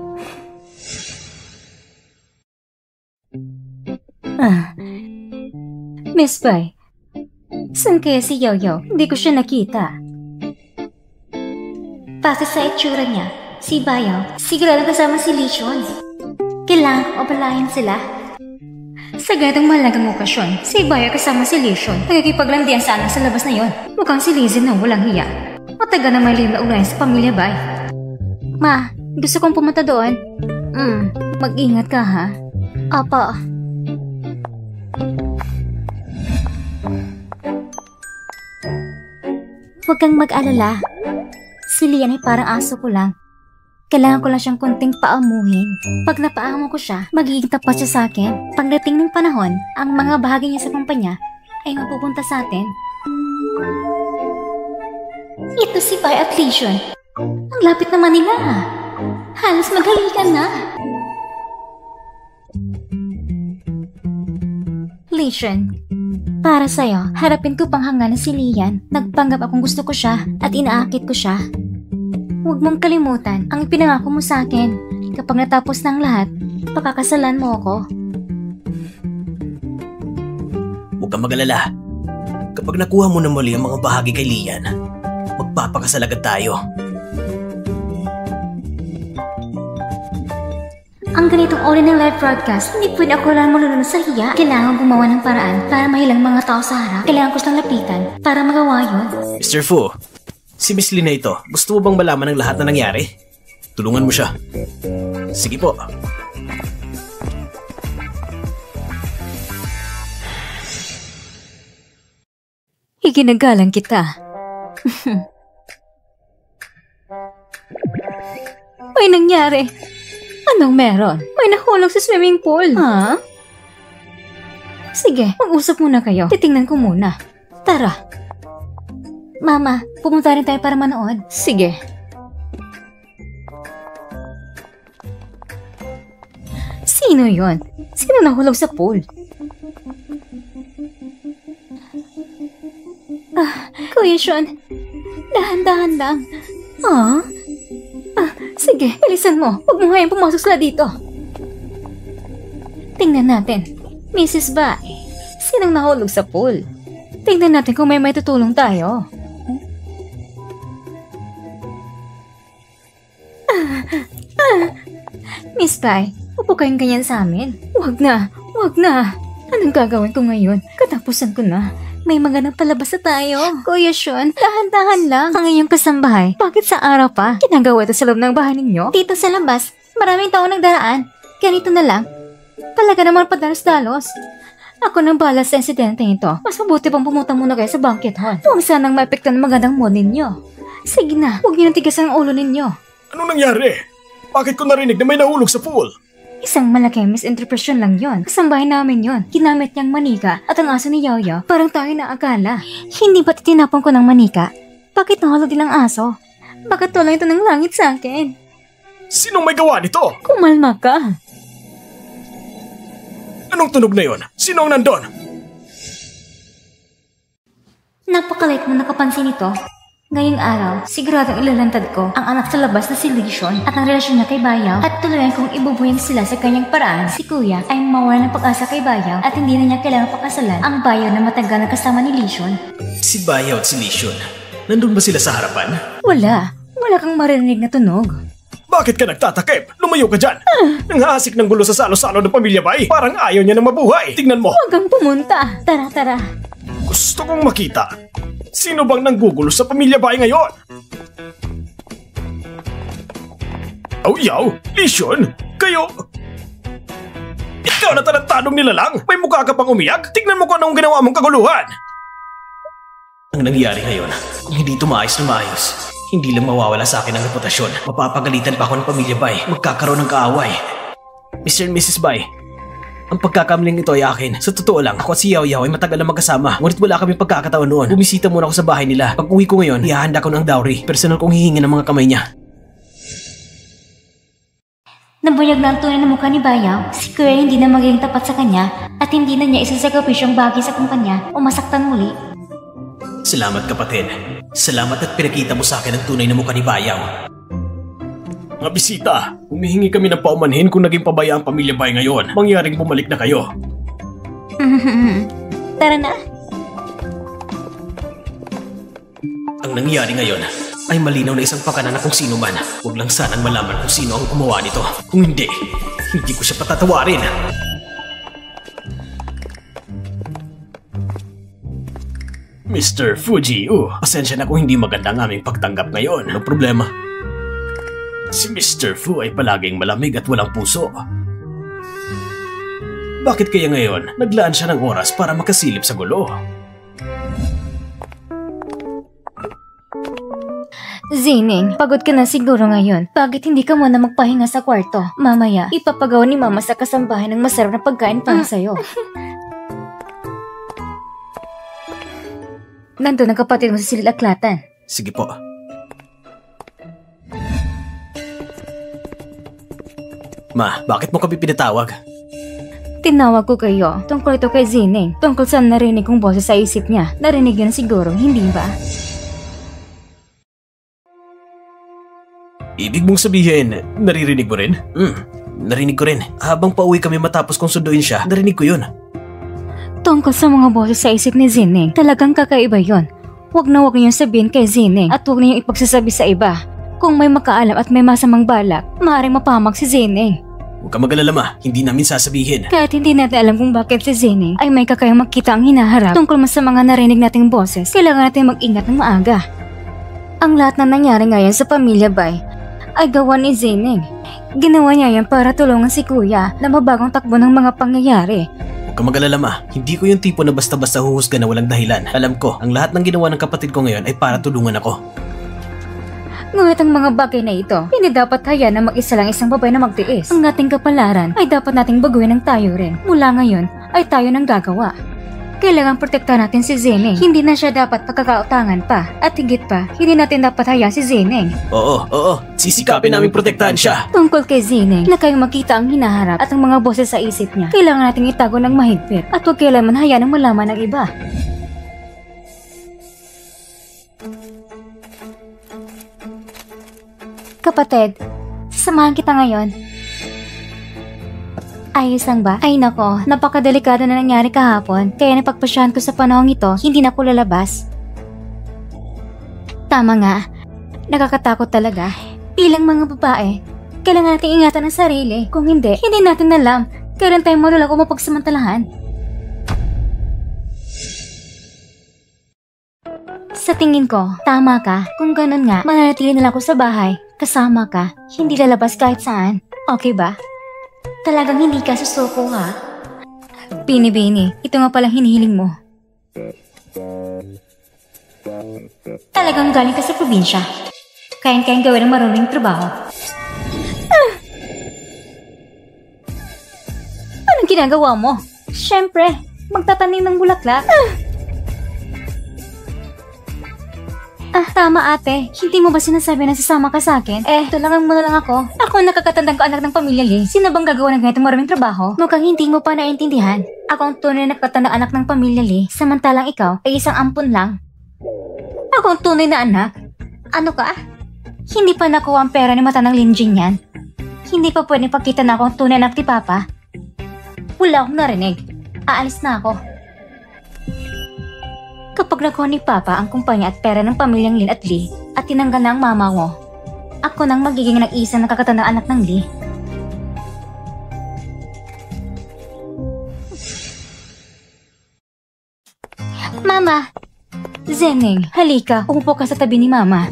S1: Miss Bai, saan kaya si Yaw Yaw? Hindi ko siya nakita. Base sa itsura niya, si Bayaw, sigurado kasama si Lishon. Kailangan kong abalayan sila. Sa ganitong mahalagang okasyon, si Bayaw kasama si Lishon. Nagkikipaglandian sana sa labas na yon. Mukhang si Lizzie na walang hiya. Matagal na may lihim na ugnayan sa pamilya Bai. Ma, gusto kong pumunta doon. Mag-ingat ka ha. Apa. Huwag kang mag-alala. Si Lian ay parang aso ko lang. Kailangan ko lang siyang kunting paamuhin. Pag napaamo ko siya, magiging tapat siya sa akin. Pagdating ng panahon, ang mga bahagi niya sa kumpanya ay mapupunta sa atin. Ito si Bai at Lishon. Ang lapit naman nila. Halos maghalikan na. Lishon, para sa'yo, harapin ko pang hanga na si Lian. Nagpanggap akong gusto ko siya at inaakit ko siya. Huwag mong kalimutan ang ipinangako mo sa akin. Kapag natapos ng lahat, pakakasalan mo ako.
S2: Huwag kang mag-alala. Kapag nakuha mo na muli ang mga bahagi kay Lian, magpapakasal agad tayo.
S1: Ang ganitong uri ng live broadcast, hindi pwede ako lang malulunod sa hiya. Kailangan gumawa ng paraan para mahilang mga tao sa harap. Kailangan ko silang lapitan para magawa yun.
S2: Mr. Fu, si Miss Lina ito, gusto mo bang malaman ang lahat na nangyari? Tulungan mo siya. Sige po.
S1: Iginagalang kita. May nangyari. Anong meron? May nahulog sa swimming pool. Ha? Sige, mag-usap muna kayo. Titingnan ko muna. Tara. Mama, pumunta rin tayo para manood. Sige. Sino yon? Sino nahulog sa pool? Kuya Sean, dahan-dahan lang. Sige, bilisan mo. Huwag mo hayang pumasok sila dito. Tingnan natin. Mrs. Bai, sinong nahulog sa pool? Tingnan natin kung may tutulong tayo. Spy, upo kayong ganyan sa amin. Wag na, wag na. Anong gagawin ko ngayon? Katapusan ko na. May magandang palabas na tayo. Kuya Sean, dahan-dahan lang. Ang iyong kasambahay, bakit sa araw pa? Ginagawa ito sa loob ng bahay ninyo? Dito sa labas, maraming tao nagdaraan. Ganito na lang. Talaga naman padalos-dalos. Ako nang bahala sa insidente ito. Mas mabuti pang pumunta muna kayo sa banquet hall. Huwag sanang maepekto ng magandang mood ninyo. Sige na, huwag niyo nang tigasan ang ulo ninyo.
S2: Anong nangyari? Bakit ko narinig na may nahulog sa pool?
S1: Isang malaking misinterpretasyon lang yon. Kasambahay namin yon. Ginamit niyang manika at ang aso ni Yaoyao. Parang tayo na akala. Hindi ba't itinapon ko ng manika? Bakit nahulog din ang aso? Bakit tulang ito ng langit sa akin?
S2: Sinong may gawa nito?
S1: Kumalma ka.
S2: Anong tunog na yon? Sino ang nandun?
S1: Napakaliit mo nakapansin ito. Ngayong araw, siguradong ilalantad ko ang anak sa labas na si Lishon at ang relasyon niya kay Bayaw at tuluyan kong ibubuhin sila sa kanyang paraan. Si Kuya ay mawala ng pag-asa kay Bayaw at hindi na niya kailangang pakasalan ang Bayaw na matagal na kasama ni Lishon.
S2: Si Bayaw at si Lishon, nandun ba sila sa harapan?
S1: Wala kang marinig na tunog.
S2: Bakit ka nagtatakip? Lumayo ka dyan! Nanghasik ng gulo sa salo-salo ng pamilya Bay. Parang ayaw niya na mabuhay. Tignan mo!
S1: Huwag kang pumunta. Tara.
S2: Gusto kong makita. Sino bang nanggugulo sa pamilya Bay ngayon? Yaw! Lishon! Kayo! Ikaw na tarantadong nilalang! May mukha ka pang umiyak? Tignan mo kung anong ginawa mong kaguluhan! Ang nangyari ngayon, kung hindi ito maayos na maayos, hindi lang mawawala sa akin ang reputasyon. Mapapagalitan pa ako ng pamilya Bay. Magkakaroon ng kaaway. Mr. and Mrs. Bay, ang pagkakamaling ito ay akin. Sa totoo lang, ako at si Yaoyao ay matagal na magkasama. Ngunit wala kaming pagkakataon noon. Bumisita muna ako sa bahay nila. Pag uwi ko ngayon, ihahanda ko ng dowry. Personal kong hihingi ng mga kamay niya.
S1: Nabuyag na ang tunay na mukha ni Bayaw. Si Kuya hindi na magiging tapat sa kanya at hindi na niya isasagapisyong bagay sa kumpanya o masaktan muli.
S2: Salamat kapatid. Salamat at pinakita mo sa akin ang tunay na mukha ni Bayaw. Mga bisita, humihingi kami ng paumanhin kung naging pabaya ang pamilya Bay ngayon. Mangyaring bumalik na kayo.
S1: Tara na.
S2: Ang nangyari ngayon ay malinaw na isang pakanan na kung sino man. Huwag lang sanang malaman kung sino ang gumawa nito. Kung hindi, hindi ko siya patatawarin. Mr. Fuji, pasensya na kung hindi maganda ang aming pagtanggap ngayon. Anong problema? Si Mr. Fu ay palaging malamig at walang puso. Bakit kaya ngayon naglaan siya ng oras para makasilip sa gulo?
S1: Zining, pagod ka na siguro ngayon. Bakit hindi ka muna magpahinga sa kwarto? Mamaya, ipapagawa ni Mama sa kasambahay ng masarap na pagkain para sa'yo. Nandun ang kapatid mo sa Sililaklatan.
S2: Sige po. Ma, bakit mo kami pinatawag?
S1: Tinawag ko kayo tungkol ito kay Zining. Tungkol sa narinig kong boses sa isip niya. Narinig yun siguro, hindi ba?
S2: Ibig mong sabihin, naririnig mo rin? Narinig ko rin. Habang pauwi kami matapos kong sunduin siya, narinig ko yun.
S1: Tungkol sa mga boses sa isip ni Zining, talagang kakaiba yun. Huwag na huwag niyong sabihin kay Zining at huwag niyong ipagsasabi sa iba. Kung may makaalam at may masamang balak, maaaring mapahamak si Zining.
S2: Huwag ka mag-alala ma, hindi namin sasabihin.
S1: Kahit hindi natin alam kung bakit si Zining ay may kakayang makita ang hinaharap tungkol mas sa mga narinig nating boses, kailangan natin mag-ingat ng maaga. Ang lahat na nangyari ngayon sa pamilya Bay ay gawa ni Zining. Ginawa niya yan para tulungan si Kuya na mabagong takbo ng mga pangyayari.
S2: Huwag ka mag-alala ma, hindi ko yung tipo na basta-basta huhusga na walang dahilan. Alam ko, ang lahat ng ginawa ng kapatid ko ngayon ay para tulungan ako.
S1: Ngunit ang mga bagay na ito, hindi dapat hayaan na mag-isa lang isang babae na magtiis. Ang ating kapalaran ay dapat nating baguhin ng tayo rin. Mula ngayon ay tayo nang gagawa. Kailangan protektahan natin si Zining. Hindi na siya dapat pagkakautangan pa. At higit pa, hindi natin dapat hayaan si Zining.
S2: Oo. Sisikapin namin protektahan siya.
S1: Tungkol kay Zining, na kayong makita ang hinaharap at ang mga boses sa isip niya, kailangan nating itago ng mahigpit at huwag kailanman hayaan ng malaman ng iba. Kapatid, sasamahan kita ngayon. Ayos lang ba? Ay nako, napakadelikado na nangyari kahapon, kaya napagpasyahan ko sa panahong ito, hindi na ako lalabas. Tama nga, nakakatakot talaga. Bilang mga babae, Kailangan natin ingatan ang sarili. Kung hindi, hindi natin alam kailan tayo malulak o mapagsamantalahan. Sa tingin ko, tama ka. Kung ganun nga, mananatili na lang ako sa bahay. Kasama ka. Hindi lalabas kahit saan. Okay ba? Talagang hindi ka susuko ha? Bini, ito nga palang hinihiling mo. Talagang galing ka sa probinsya. Kayang-kayang gawin ang marunong trabaho. Anong ginagawa mo? Siyempre, magtatanim ng bulaklak. Tama ate. Hindi mo ba sinasabi na sasama ka sa akin? Tulungan mo na lang ako. Ako ang nakakatandang anak ng pamilya Lee. Sino bang gagawa ng ganitong maraming trabaho? Mukhang hindi mo pa naintindihan. Ako ang tunay na nakakatandang anak ng pamilya Lee. Samantalang ikaw ay isang ampon lang. Ako ang tunay na anak. Ano ka? Hindi pa nakuha ang pera ni Matanang Linjing yan. Hindi pa pwede pagkita na ako ang tunay na anak ni Papa. Wala akong narinig. Aalis na ako. Kapag nakuha ni Papa ang kumpanya at pera ng pamilyang Lin at Lee at tinanggal na ang mama mo, ako nang magiging nag-iisang nakakatandang anak ng Lee. Mama! Zenning, halika, umupo ka sa tabi ni Mama.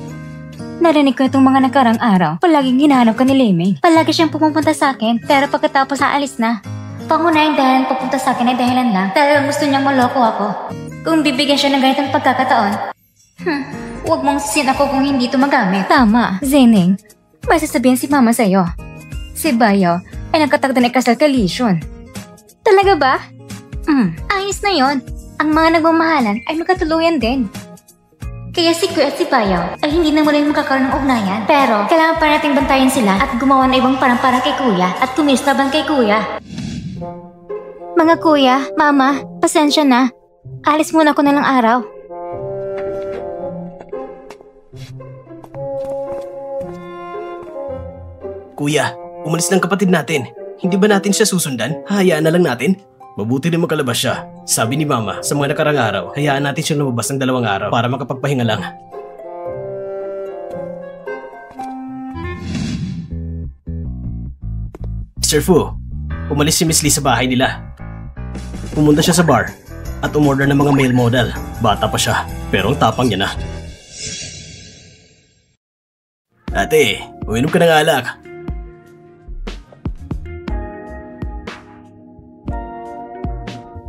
S1: Narinig ko itong mga nakarang araw, palaging hinahanap ka ni Leming. Palagi siyang pumupunta sa akin, pero pagkatapos aalis na. Pangunahing dahilan pupunta sa akin ay dahilan lang dahil gusto niyang maloko ako. Kung bibigyan siya ng ganitong pagkakataon, huwag mong sisin ako kung hindi ito magamit. Tama, Zenning. May sasabihin si Mama sa'yo. Si Bayo ay nagkatagda na ikasal kay Lishun. Talaga ba? Ayos na yon. Ang mga nagmamahalan ay magkatuluyan din. Kaya si Kuya at si Bayo ay hindi na muli makakaroon ng ugnayan. Pero kailangan pa natin bantayan sila at gumawa ng ibang parang kay Kuya at kumis laban kay Kuya. Mga Kuya, Mama, pasensya na. Alis muna ako na lang araw.
S2: Kuya, umalis ng kapatid natin. Hindi ba natin siya susundan? Hayaan na lang natin. Mabuti na makalabas siya. Sabi ni Mama, sa mga nakarang araw, hayaan natin siyang lumabas ng 2 araw para makapagpahinga lang. Mr. Fu, umalis si Miss Lee sa bahay nila. Pumunta siya sa bar at umorder ng mga male model. Bata pa siya, pero ang tapang niya na. Ate, uminom ka ng alak.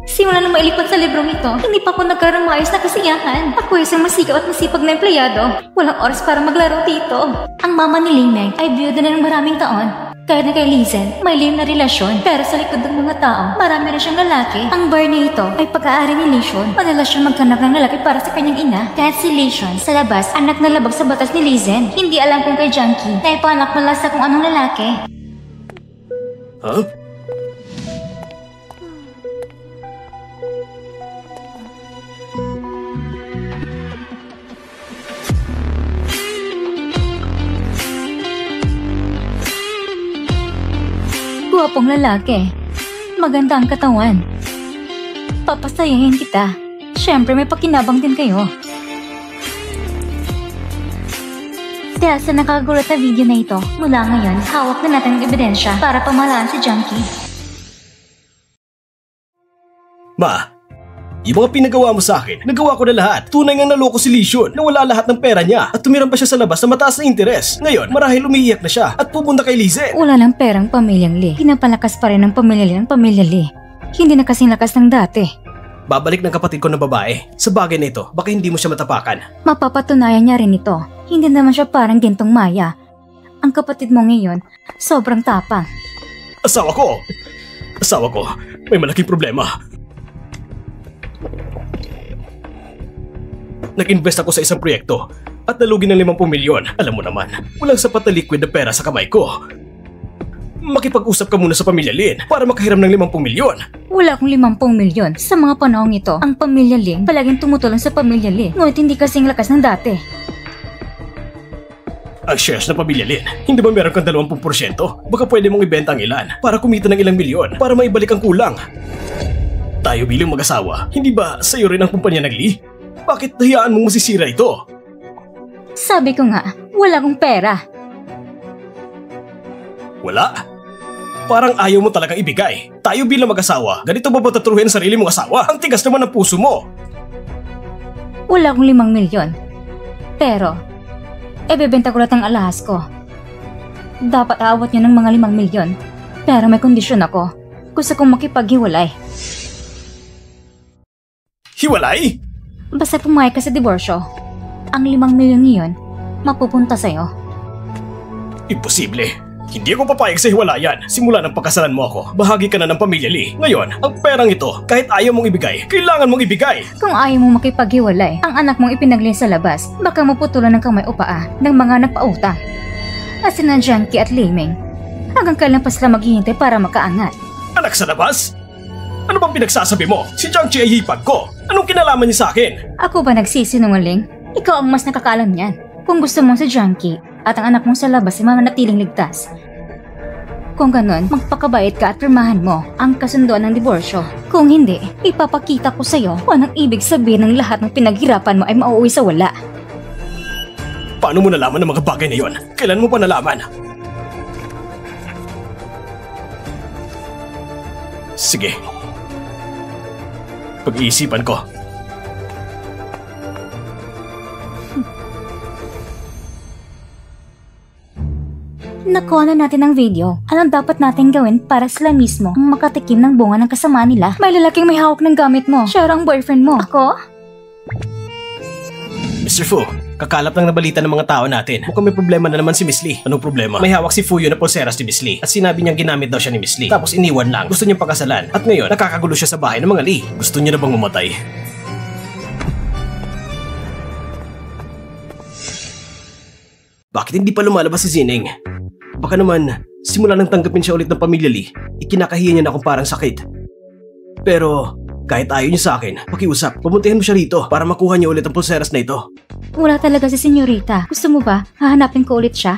S1: Simula nang mailipad sa librong ito, hindi pa ako nagkaroon maayos na kasiyahan. Ako isang masigaw at masipag na empleyado. Walang oras para maglaro dito. Ang mama ni Limeng ay biyuda na ng maraming taon. Kahit na kay Lizen, may lihim na relasyon. Pero sa likod ng mga tao, marami na siyang lalaki. Ang bar na ito ay pag-aari ni Lishon. Madalas siyang maghanap ng lalaki para sa kanyang ina. Kahit si Lishon, sa labas, anak na labag sa batas ni Lizen. Hindi alam kung kay Junkie, dahil panak mula sa kung anong lalaki.
S2: Huh?
S1: Guwapong lalaki. Maganda ang katawan. Papasayahin kita. Siyempre may pakinabang din kayo. Dahil sa nakakagulat na video na ito, mula ngayon, hawak na natin ang ebidensya para pamalaan si Junkie.
S2: Ma, yung mga pinagawa mo sa akin, nagawa ko na lahat. Tunay nga naloko si Lishun, nawala lahat ng pera niya at tumiram pa siya sa labas na mataas na interes. Ngayon, marahil umiiyak na siya at pupunta kay Lizen.
S1: Wala ng perang pamilyang Lee. Pinapalakas pa rin ng pamilya Lee ang pamilya Lee. Hindi na kasing lakas ng dati.
S2: Babalik ng kapatid ko na babae. Sa bagay na ito, baka hindi mo siya matapakan.
S1: Mapapatunayan niya rin ito. Hindi naman siya parang gintong Maya. Ang kapatid mo ngayon, sobrang tapang.
S2: Asawa ko! Asawa ko, may malaking problema. Nag-invest ako sa isang proyekto at nalugi ng 50 milyon. Alam mo naman, walang sapat na liquid na pera sa kamay ko. Makipag-usap ka muna sa pamilya Lin para makahiram ng 50 milyon.
S1: Wala akong 50 milyon. Sa mga panahong ito, ang pamilya Lin palaging tumutulong sa pamilya Lin. Ngunit hindi kasing lakas ng dati.
S2: Ang shares ng pamilya Lin, hindi ba meron kang 20%? Baka pwede mong ibenta ang ilan para kumita ng ilang milyon para maibalik ang kulang. Tayo bilang mag-asawa, hindi ba sa'yo rin ang kumpanya ng Lee? Bakit hayaan mong masisira ito?
S1: Sabi ko nga, wala akong pera.
S2: Wala. Parang ayaw mo talagang ibigay. Tayo bilang mag-asawa, ganito ba pataturuhin ang sarili mong asawa? Ang tigas naman ng puso mo.
S1: Wala akong 5 milyon. Pero, bebenta ko lahat ang alahas ko. Dapat aawat niyo ng mga 5 milyon. Pero may kondisyon ako. Gusto kong makipaghiwalay.
S2: Hiwalay?
S1: Basta pumayag ka sa diborsyo, ang 5 milyon niyon mapupunta sa'yo.
S2: Imposible. Hindi ako papayag sa hiwalayan. Simula ng pagkasalan mo ako, bahagi ka na ng pamilya Lee. Ngayon, ang perang ito, kahit ayaw mong ibigay, kailangan mong ibigay.
S1: Kung ayaw mong makipaghiwalay, ang anak mong ipinaglin sa labas, baka maputulan ng kamay o paa ng mga nagpautang. At sina Junkie at Liming, hanggang kailan pa sila maghihintay para makaangat?
S2: Anak sa labas? Ano bang pinagsasabi mo? Si Junkie ay hipag ko. Anong kinalaman niya sa akin?
S1: Ako ba nagsisinungaling? Ikaw ang mas nakakaalam niyan. Kung gusto mong si Junkie at ang anak mong sa labas ay manatiling ligtas. Kung ganun, magpakabait ka at pirmahan mo ang kasunduan ng diborsyo. Kung hindi, ipapakita ko sa'yo kung anong ibig sabihin ng lahat ng pinaghirapan mo ay mauuwi sa wala.
S2: Paano mo nalaman ang mga bagay na yon? Kailan mo pa nalaman? Sige. Pag-iisipan ko.
S1: Nakuha na natin ang video. Anong dapat natin gawin para sila mismo ang makatikim ng bunga ng kasama nila? May lalaking may hawak ng gamit mo. Siya ang boyfriend mo. Ako?
S2: Mr. Fu, kakalap lang na balita ng mga tao natin. Mukhang may problema na naman si Miss Lee. Anong problema? May hawak si Fuyo na pulseras ni Miss Lee at sinabi niyang ginamit daw siya ni Miss Lee. Tapos iniwan lang. Gusto niyang pakasalan. At ngayon, nakakagulo siya sa bahay ng mga Lee. Gusto niya na bang mamatay? Bakit hindi pa lumalabas si Zining? Baka naman, simula nang tanggapin siya ulit ng pamilya Lee, ikinakahiya niya na akong parang sakit. Pero, kahit ayaw niya sa akin, pakiusap, pumuntihan mo siya rito para makuha niya ulit ang pulseras na ito.
S1: Wala talaga si Senyorita. Gusto mo ba? Hahanapin ko ulit siya?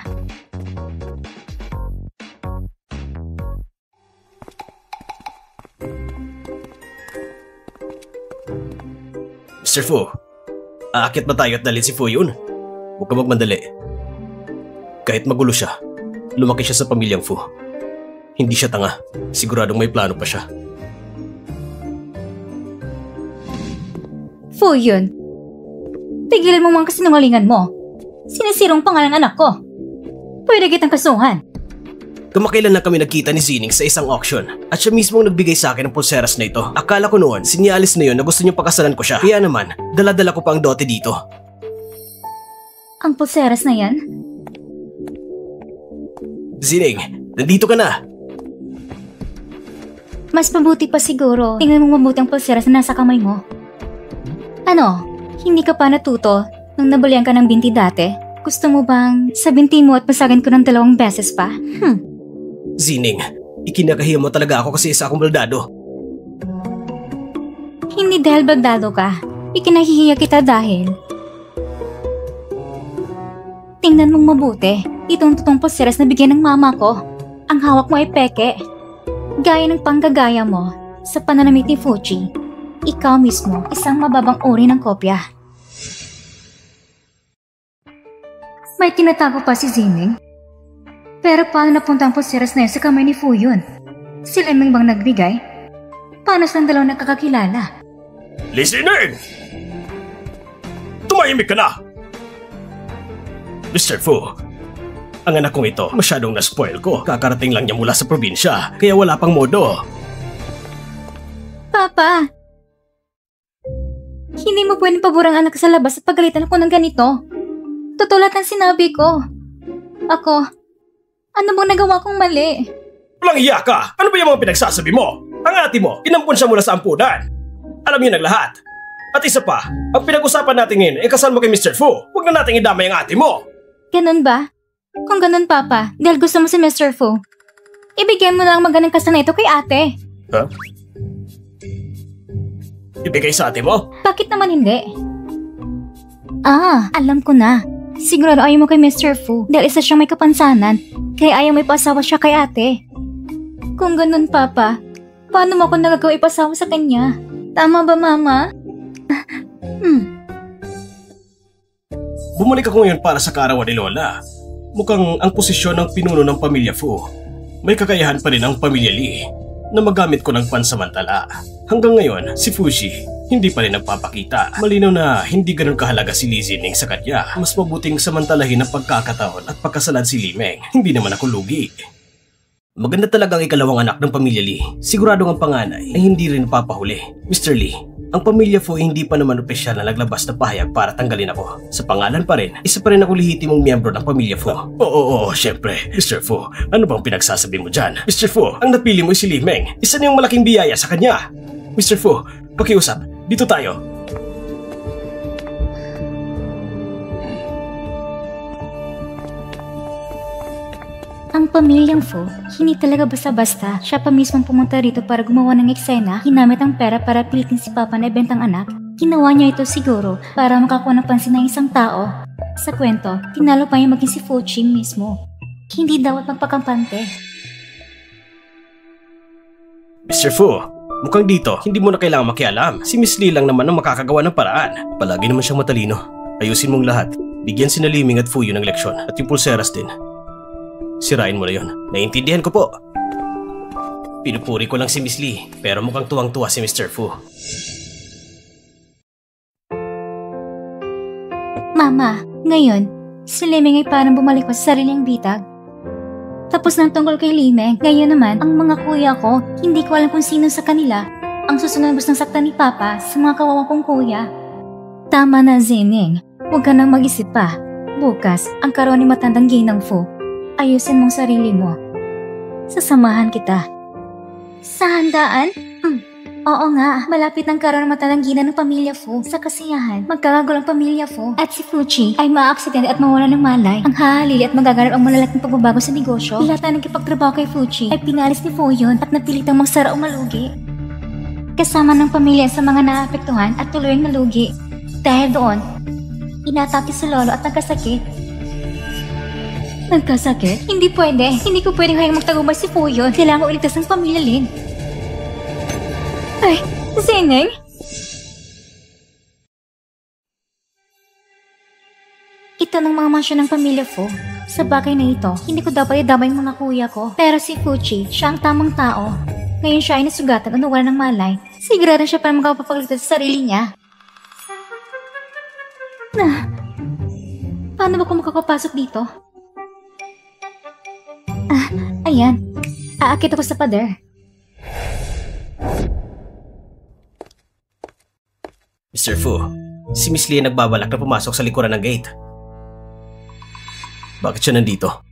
S2: Mr. Fu, aakit ba tayo at dalhin si Fu yun? Huwag ka magmandali. Kahit magulo siya, lumaki siya sa pamilyang Fu. Hindi siya tanga. Siguradong may plano pa siya.
S1: Fu yun. Tigilan mo mga kasinungalingan mo. Sinisirong pangalang anak ko. Pwede kitang kasuhan.
S2: Kamakailan lang kami nagkita ni Zining sa isang auction at siya mismo ang nagbigay sa akin ng pulseras na ito. Akala ko noon, sinyalis na yun na gusto niyang pakasalan ko siya. Kaya naman, dala-dala ko pa ang dote dito.
S1: Ang pulseras na yan?
S2: Zining, nandito ka na.
S1: Mas mabuti pa siguro. Tingnan mo mabuti ang pulseras na nasa kamay mo. Ano? Hindi ka pa natuto nung nabalian ka ng binti dati? Gusto mo bang sa binti mo at pasagin ko ng 2 beses pa?
S2: Zining, ikinakahiya mo talaga ako kasi isa akong baldado.
S1: Hindi dahil baldado ka. Ikinahihiya kita dahil... Tingnan mong mabuti. Itong totoong pulseras na bigyan ng mama ko. Ang hawak mo ay peke. Gaya ng panggagaya mo sa pananamit ni Fuji. Ikaw mismo, isang mababang uri ng kopya. May tinatago pa si Zining? Pero paano napunta ang pulseras na yun sa kamay ni Fuyun? Si Leming bang nagbigay? Paano silang dalawang nakakakilala?
S2: Listening! Tumahimik ka na! Mr. Fu, ang anak kong ito masyadong na-spoil ko. Kakarating lang niya mula sa probinsya, kaya wala pang modo.
S1: Papa! Hindi mo pwedeng paborang anak sa labas at pagalitan ako ng ganito. Tutulad ng sinabi ko. Ako, ano bang nagawa kong mali?
S2: Walang iya ka! Ano ba yung mga pinagsasabi mo? Ang ate mo, inampun siya mula sa ampunan. Alam niyo ng lahat. At isa pa, ang pinag-usapan natin ngayon ay kasal mo kay Mr. Fu. Huwag na nating idamay ang ate mo.
S1: Ganun ba? Kung ganun, Papa, dahil gusto mo si Mr. Fu, ibigay mo na ang magandang kasal na ito kay ate.
S2: Huh? Ibigay sa ate mo?
S1: Bakit naman hindi? Alam ko na. Sigurado ayaw mo kay Mr. Fu dahil isa siyang may kapansanan, kaya ayaw may pasawa siya kay ate. Kung ganun, Papa, paano mo ako nagagawa ipasawa sa kanya? Tama ba, Mama?
S2: Bumalik ako ngayon para sa kaarawan ni Lola. Mukhang ang posisyon ng pinuno ng pamilya Fu may kakayahan pa rin ang pamilya Lee na magamit ko ng pansamantala. Hanggang ngayon, si Fuji hindi pa rin nagpapakita. Malinaw na hindi ganun kahalaga si Lee Zining sa kanya. Mas mabuting samantalahin ang pagkakataon at pagkasalan si Lee Meng. Hindi naman ako lugi. Maganda talaga ang ikalawang anak ng pamilya Lee. Siguradong ang panganay ay hindi rin papahuli. Mr. Lee, ang pamilya Fu hindi pa naman opisyal na naglabas na pahayag para tanggalin ako. Sa pangalan pa rin, isa pa rin ako lehitimong miyembro ng pamilya Fu. Oo, syempre. Mr. Fu, ano bang pinagsasabi mo dyan? Mr. Fu, ang napili mo si Lee Meng. Isa na yung malaking biyaya sa kanya. Mr. Fu, pakiusap. Dito tayo.
S1: Ang pamilyang Fu, hindi talaga basta-basta. Siya pa mismong pumunta rito para gumawa ng eksena, ginamit ang pera para pilitin si Papa na ibentang anak. Ginawa niya ito siguro para makakuha ng pansin ng isang tao. Sa kwento, tinalo pa niya maging si Fuji mismo. Hindi dapat magpakampante.
S2: Mr. Fu, mukhang dito, hindi mo na kailangang makialam. Si Miss Lee lang naman ang makakagawa ng paraan. Palagi naman siyang matalino. Ayusin mong lahat. Bigyan si Liming at Fuyo ng leksyon at yung pulseras din. Sirain mo na yun. Naiintindihan ko po. Pinupuri ko lang si Miss Lee, pero mukhang tuwang-tuwa si Mr. Fu.
S1: Mama, ngayon, si Liming ay parang bumalik pa sa sariling bitag. Tapos ng tungkol kay Liming, ngayon naman, ang mga kuya ko, hindi ko alam kung sino sa kanila ang susunod gustong saktan ni Papa sa mga kawawa kong kuya. Tama na, Zining. Huwag ka nang mag-isip pa. Bukas, ang karoon ni matandang ginang Fu. Ayusin mong sarili mo. Sasamahan kita. Sa handaan? Oo nga, malapit ng karoon ng matandang ginang ng pamilya Fu. Sa kasiyahan, magkakagulo ang pamilya Fu at si Fuji ay maaaksidente at mawala ng malay. Ang hahalili at magaganap ang malalaking pagbabago sa negosyo. Lahat na nagkipagtrabaho kay Fuji ay pinalis ni Fu yun at napilitang magsara o malugi. Kasama ng pamilya sa mga naapektuhan at tuluyang nalugi. Dahil doon, inatake si Lolo at nagkasakit. Nagkasakit? Hindi pwede. Hindi ko pwedeng hayang magtagumpay si Fuyo. Kailangan ko iligtas ng pamilya Lin. Ay, Zining? Ito ng mga mansyon ng pamilya Fu. Sa bagay na ito, hindi ko dapat idamay ang mga kuya ko. Pero si Fuji, siya ang tamang tao. Ngayon siya ay nasugatan o nawala ng malay. Sigurado siya para makapapagligtas sa sarili niya. Paano ba kung makakapasok dito? Ayan. Aakit ako sa pader.
S2: Mr. Fu, si Miss Lee nagbabalak na pumasok sa likuran ng gate. Bakit siya nandito?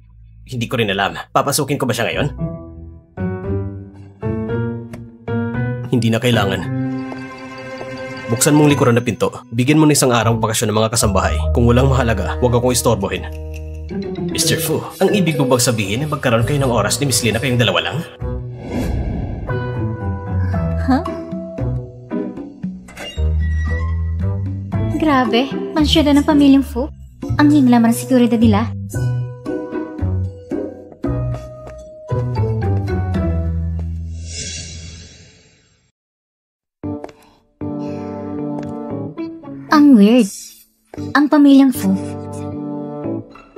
S2: Hindi ko rin alam. Papasukin ko ba siya ngayon? Hindi na kailangan. Buksan mong likuran na pinto. Bigyan mo ng isang araw bakasyon ng mga kasambahay. Kung walang mahalaga, huwag akong istorbohin. Mr. Fu, ang ibig mo bang sabihin na magkaroon kayo ng oras ni Miss Lee na kayong dalawa lang?
S1: Huh? Grabe, mansyon na ng pamilyang Fu. Ang hinglaman ng seguridad nila. Ang weird. Ang pamilyang Fu.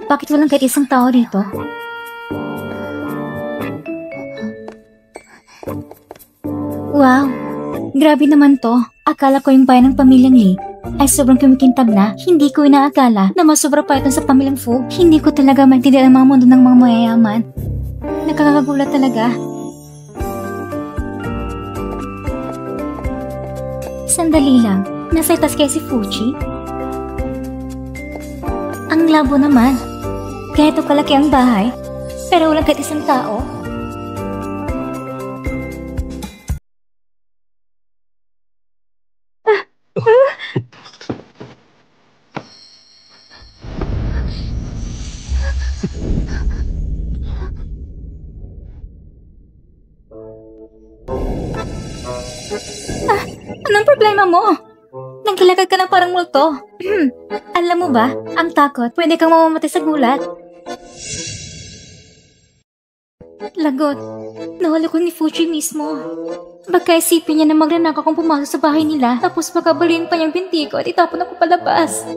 S1: Bakit walang kahit isang tao dito? Wow! Grabe naman to. Akala ko yung bayan ng pamilyang Lee ay sobrang kumikintab na. Hindi ko inaakala na masobra pa ito sa pamilyang Fu. Hindi ko talaga maintindihan ang mga mundo ng mga mayayaman. Nakakagulat talaga. Sandali lang. Nasa itas kaya si Fuji? Ang labo naman. Kahit ito kalaki ang bahay, pero walang kahit isang tao. Anong problema mo? Naglalakad ka na parang multo. Alam mo ba, ang takot, pwede kang mamamatay sa gulat. Lagot, nahuli ko ni Fuji mismo. Baka isipin niya na magnanakaw kung pumasok sa bahay nila, tapos pagkabalin pa niyang binti ko at itapon ako palabas.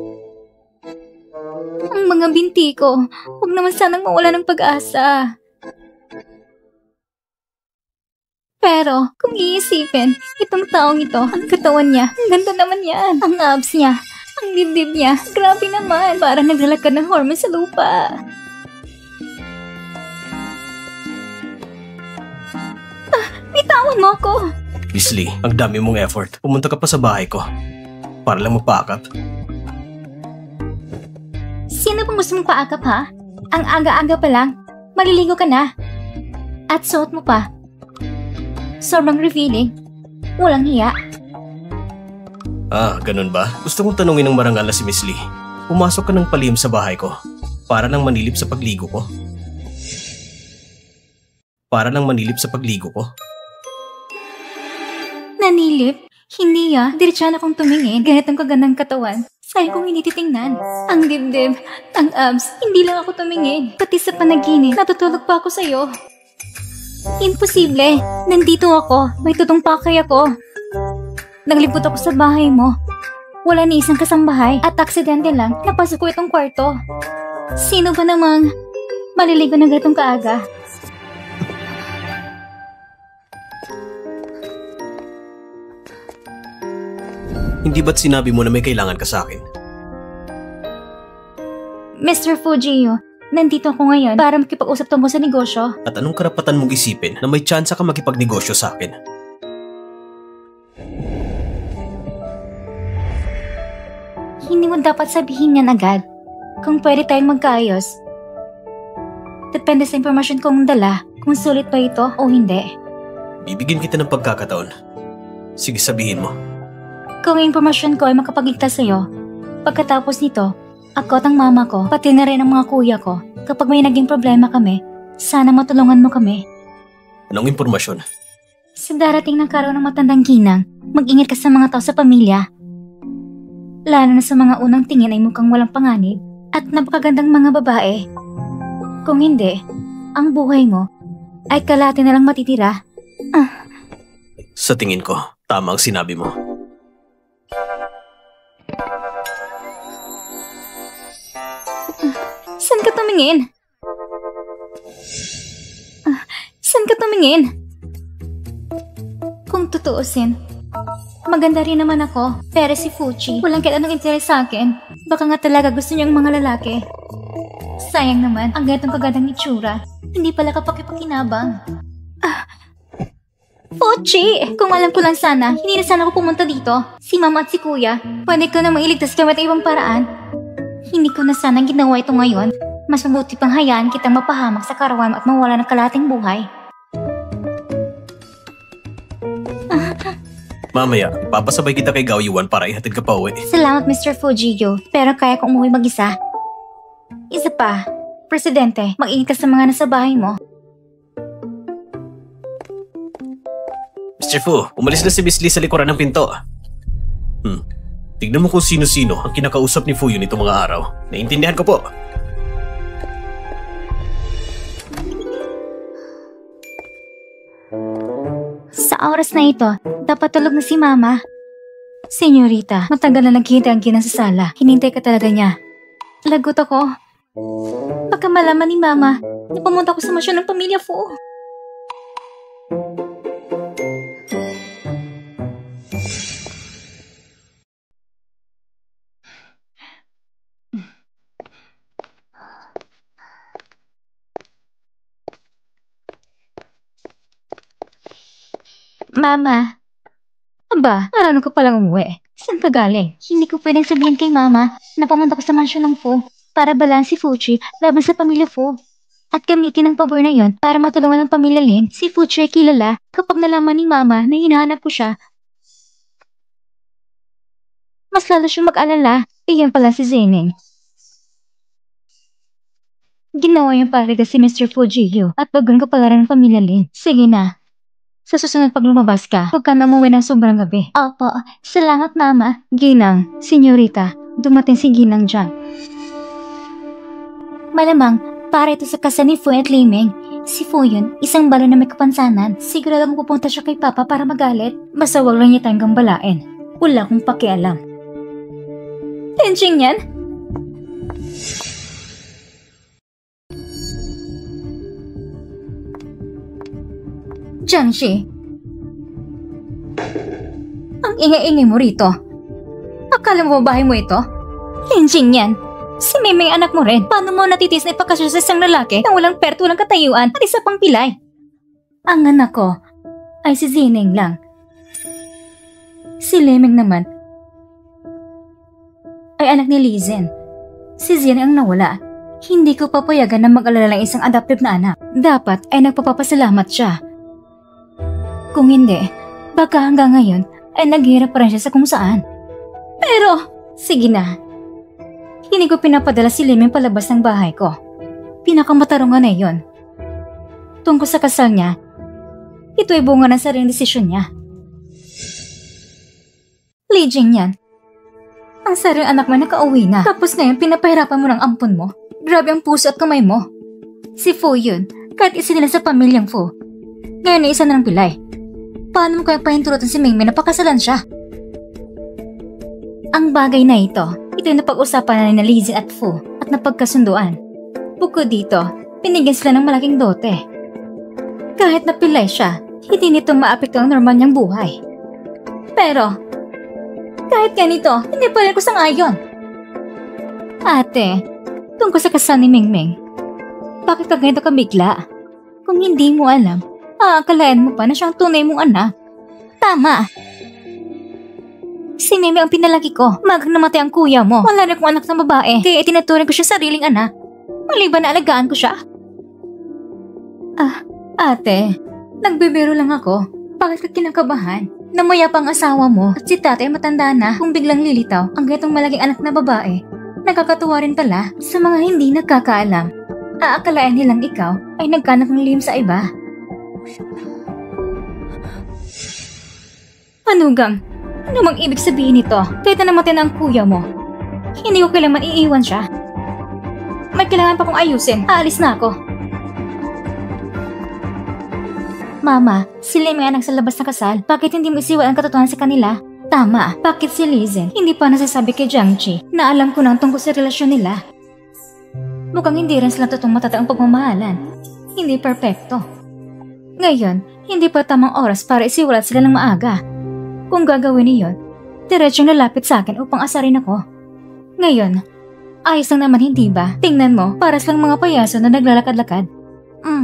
S1: Ang mga binti ko, huwag naman sanang mawala ng pag-asa. Pero, kung iisipin, itong taong ito, ang katawan niya, ang ganda naman yan. Ang abs niya, ang dibdib niya, grabe naman. Parang naglalakad ng hormone sa lupa. Bitawan mo ako!
S2: Miss Lee, ang dami mong effort. Pumunta ka pa sa bahay ko. Para lang magpaakap.
S1: Sino bang gusto mong paakap ha? Ang aga-aga pa lang, maliligo ka na. At suot mo pa. Sobrang revealing. Walang hiya.
S2: Ah, ganun ba? Gusto kong tanungin ng marangal na si Miss Lee. Pumasok ka ng palihim sa bahay ko. Para nang manilip sa pagligo ko. Para nang manilip sa pagligo ko.
S1: Nanilip? Hindi diretsahan akong tumingin. Ganitong kagandang katawan. Sa'yo kong hindi titingnan. Ang dibdib, ang abs, hindi lang ako tumingin. Pati sa panaginip, natutulog pa ako sa'yo. Imposible. Nandito ako. May tutong pakay ako. Naglibot ako sa bahay mo. Wala ni isang kasambahay at aksidente lang napasok ko itong kwarto. Sino ba namang maliligo na gatong kaaga?
S2: Hindi ba't sinabi mo na may kailangan ka sa akin?
S1: Mr. Fujio, nandito ako ngayon para makipag-usap tungkol sa negosyo.
S2: At anong karapatan mong isipin na may tsansa ka makipagnegosyo sa akin?
S1: Hindi mo dapat sabihin yan agad. Kung pwede tayong magkaayos. Depende sa impormasyon kong dala kung sulit ba ito o hindi.
S2: Bibigyan kita ng pagkakataon. Sige, sabihin mo.
S1: Kung ang impormasyon ko ay makapagligtas sa'yo, pagkatapos nito, ako at ang mama ko, pati na rin ang mga kuya ko, kapag may naging problema kami, sana matulungan mo kami.
S2: Anong impormasyon?
S1: Sa darating ng karoon ng matandang ginang, mag-ingat ka sa mga tao sa pamilya. Lalo na sa mga unang tingin ay mukhang walang panganib at napakagandang mga babae. Kung hindi, ang buhay mo ay kalahati na lang matitira.
S2: Sa tingin ko, tama ang sinabi mo.
S1: Saan ka tumingin? Saan ka tumingin? Kung tutuusin, maganda rin naman ako, pero si Fuchi, walang kahit anong interes sa akin. Baka nga talaga gusto niyang mga lalaki. Sayang naman, ang ganitong kagandang itsura, hindi pala kapag-ipakinabang. Fuchi! Kung alam ko lang sana, hindi na sana ako pumunta dito. Si mama at si kuya, pwede ko na mailigtas gamit ang ibang paraan. Hindi ko na sanang ginawa ito ngayon. Mas mabuti pang hayaan kitang mapahamak sa karawan at mawala ng kalating buhay.
S2: Mamaya, papasabay kita kay Gao Yuan para ihatid ka pa uwi.
S1: Salamat, Mr. Fujio. Pero kaya kong umuwi mag-isa. Isa pa, Presidente, mag-ingat ka sa mga nasa bahay mo.
S2: Mr. Fu, umalis na si Miss Lee sa likuran ng pinto. Tignan mo kung sino-sino ang kinakausap ni Fu Yun itong mga araw. Naintindihan ko po.
S1: Sa oras na ito, dapat tulog na si Mama. Senyorita, matagal na naghihintay ang ginang sa sala. Hinintay ka talaga niya. Lagot ako. Baka malaman ni Mama na pumunta ko sa masyon ng pamilya Fu. Mama. Aba, marano ko palang umuwi. Saan ka galing? Hindi ko pwedeng sabihin kay Mama na pumunta ko sa mansyon ng Fu para balaan si Fuchi laban sa pamilya Fu. At gamitin ang pabor na yon para matulungan ng pamilya Lin. Si Fuchi ay kilala kapag nalaman ni Mama na hinahanap ko siya. Mas lalo siyang mag-alala. Iyan pala si Zening. Ginawa yung pariga si Mr. Fujio at bagon ko pala rin ang pamilya Lin. Sige na. Sa susunod pag lumabas ka, huwag ka na umuwi ng sobrang gabi. Opo, salamat Mama. Ginang, Senyorita, dumating si Ginang dyan. Malamang, para ito sa kasal ni Fu at Liming. Si Fu Yun, isang balo na may kapansanan. Siguradong pupunta siya kay Papa para magalit. Basta wag lang niya tayong gambalain. Wala akong pakialam. Tenching yan? Jiangxi, Ang ingay-ingay mo rito. Akala mo babae mo ito? Linjing yan. Si Meme anak mo rin. Paano mo natitis na ipakasya sa isang lalaki na walang perto, walang katayuan at isa pang pilay? Ang anak ko ay si Zining lang. Si Leming naman ay anak ni Lizen. Si Zining ang nawala. Hindi ko papayagan na mag-alala ng isang adoptive na anak. Dapat ay nagpapapasalamat siya. Kung hindi, baka hanggang ngayon ay naghihirap pa rin siya sa kung saan. Pero, sige na. Hindi ko pinapadala si Leming palabas ng bahay ko. Pinakamatarungan na yon. Tungkol sa kasal niya, ito ay bunga ng sariling desisyon niya. Li Jing yan. Ang sariling anak mo nakauwi na. Tapos ngayon pinapahirapan mo ng ampon mo. Grabe ang puso at kamay mo. Si Fu yun, kahit isa nila sa pamilyang Fu. Ngayon ay isa na ng pilay. Paano mo kaya pahintulutan si Mingming na pakasalan siya? Ang bagay na ito ay napag-usapan na ni Lizzie at Fu at napagkasunduan. Bukod dito, pinigyan sila ng malaking dote. Kahit na pilay siya, hindi nito maapekto ang normal niyang buhay. Pero, kahit ganito, hindi pa rin ko sang-ayon. Ate, tungkol sa kasal ni Mingming, bakit ka ganito kabigla? Kung hindi mo alam, aakalain mo pa na siyang tunay mong anak. Tama. Si Meme ang pinalaki ko. Magang namatay ang kuya mo. Wala na akong anak na babae. Kaya itinuturing ko siya sariling anak. Maliban na alagaan ko siya. Ate, nagbibiro lang ako. Bakit ka kinakabahan? Namayapa ang asawa mo at si tatay matanda na kung biglang lilitaw ang ganitong malaking anak na babae. Nakakatuwa rin pala sa mga hindi nagkakaalam. Aakalain nilang ikaw ay nagkanak ng lihim sa iba. Panugang, ano mang ibig sabihin nito? Kahit na namatay na ang kuya mo, hindi ko kailanman iiwan siya. May kailangan pa kong ayusin. Aalis na ako. Mama, sila may anak sa labas na kasal. Bakit hindi mo isiwal ang katotohanan sa kanila? Tama, bakit si Lizen hindi pa nasasabi kay Jiangchi na alam ko nang tungkol sa relasyon nila? Mukhang hindi rin sila totoong matataang pagmamahalan. Hindi perpekto. Ngayon, hindi pa tamang oras para isiwalat sila ng maaga. Kung gagawin niyon, diretsyong lalapit sa akin upang asarin ako. Ngayon, ayos lang naman hindi ba? Tingnan mo, para silang mga payaso na naglalakad-lakad.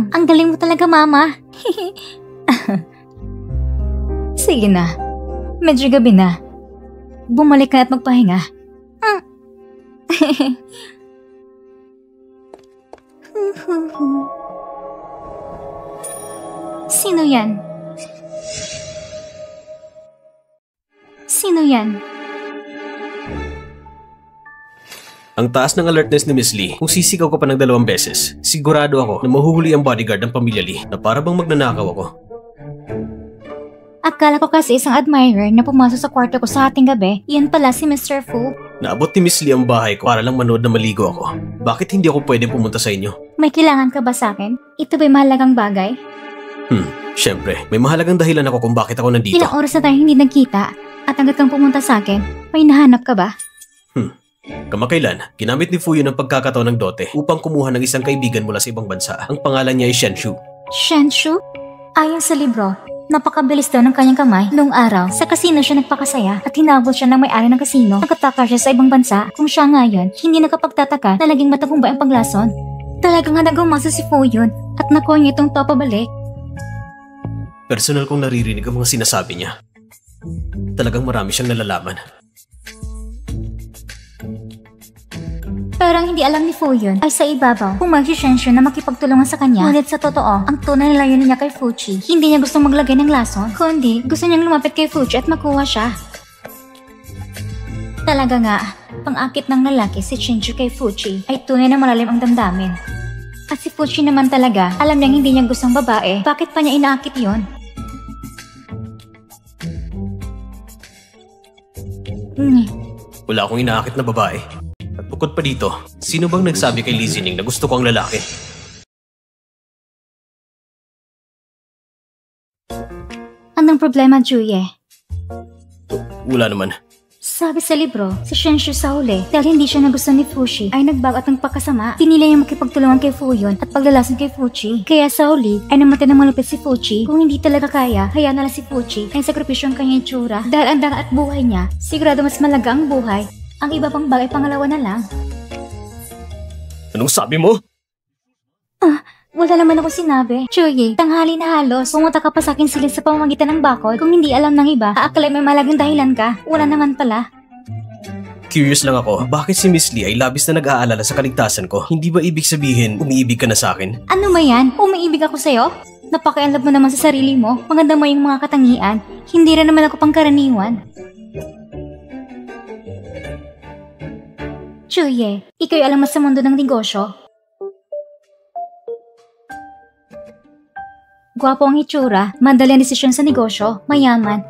S1: Ang galing mo talaga, Mama. Sige na. Medyo gabi na. Bumalik ka at magpahinga. Sino yan? Sino yan?
S2: Ang taas ng alertness ni Miss Lee. Kung sisigaw ko pa ng 2 beses, sigurado ako na mahuhuli ang bodyguard ng pamilya Lee na para bang magnanakaw ako.
S1: Akala ko kasi isang admirer na pumasok sa kwarto ko sa ating gabi, yan pala si Mr. Fu.
S2: Naabot ni Miss Lee ang bahay ko para lang manood na maligo ako. Bakit hindi ako pwede pumunta sa inyo?
S1: May kailangan ka ba sa akin? Ito ba'y mahalagang bagay?
S2: Syempre, may mahalagang dahilan ako kung bakit ako nandito.
S1: Ilang oras na tayo hindi nagkita at hanggat kang pumunta sa akin, may nahanap ka ba?
S2: Kamakailan, ginamit ni Fuyo ng pagkakataon ng dote upang kumuha ng isang kaibigan mula sa ibang bansa. Ang pangalan niya ay Shenshu.
S1: Shenshu? Ayon sa libro, napakabilis daw ng kanyang kamay noong araw. Sa kasino siya nagpakasaya at hinabol siya ng may-ari ng kasino. Nagkataka siya sa ibang bansa kung siya ngayon hindi nakapagtataka na naging matagumpay ang paglason. Talagang nagumasa si Fuyo at nakuha niya itong pabalik.
S2: Personal kong naririnig ang mga sinasabi niya. Talagang marami siyang nalalaman.
S1: Pero ang hindi alam ni Fuyon ay sa ibabaw, pumayag si Shenshu na makipagtulungan sa kanya. Ngunit sa totoo, ang tunay na layunin niya kay Fuchi, hindi niya gustong maglagay ng lason, kundi gusto niyang lumapit kay Fuchi at makuha siya. Talaga nga, pang-akit ng lalaki si Shenshu kay Fuchi ay tunay na malalim ang damdamin. At si Fuchi naman talaga, alam niyang hindi niya gustong babae, bakit pa niya inaakit yon?
S2: Wala akong inaakit na babae. At bukod pa dito, sino bang nagsabi kay Li Zining na gusto ko ang lalaki?
S1: Anong problema, Juye?
S2: Wala naman.
S1: Sabi sa libro, si Shenshu sa huli, dahil hindi siya nagustuhan ni Fushi, ay nagbago at nagpakasama. Pinili niya makipagtulungan kay Fuyun at paglalason kay Fuchi. Kaya sa huli, ay namatay ng malupit si Fuchi. Kung hindi talaga kaya, hayaan na lang si Fuchi ay sakripisyo ang kanyang itsura. Dahil ang danga at buhay niya, sigurado mas malaga ang buhay. Ang iba pang bagay pangalawa na lang.
S2: Anong sabi mo?
S1: Wala naman ako sinabi. Chuyi, tanghali na halos. Pumunta ka pa sa akin silid sa pamamagitan ng bakod. Kung hindi alam ng iba, aakala may malagang dahilan ka. Wala naman pala.
S2: Curious lang ako, bakit si Miss Lee ay labis na nag-aalala sa kaligtasan ko? Hindi ba ibig sabihin, umiibig ka na sa akin?
S1: Ano ba yan? Umiibig ako sa'yo? Napaka-inlove mo naman sa sarili mo. Maganda mo yung mga katangian. Hindi rin naman ako pangkaraniwan. Chuye, ikaw'y alam mo sa mundo ng negosyo. Gwapo ang itsura, madali ang desisyon sa negosyo, mayaman.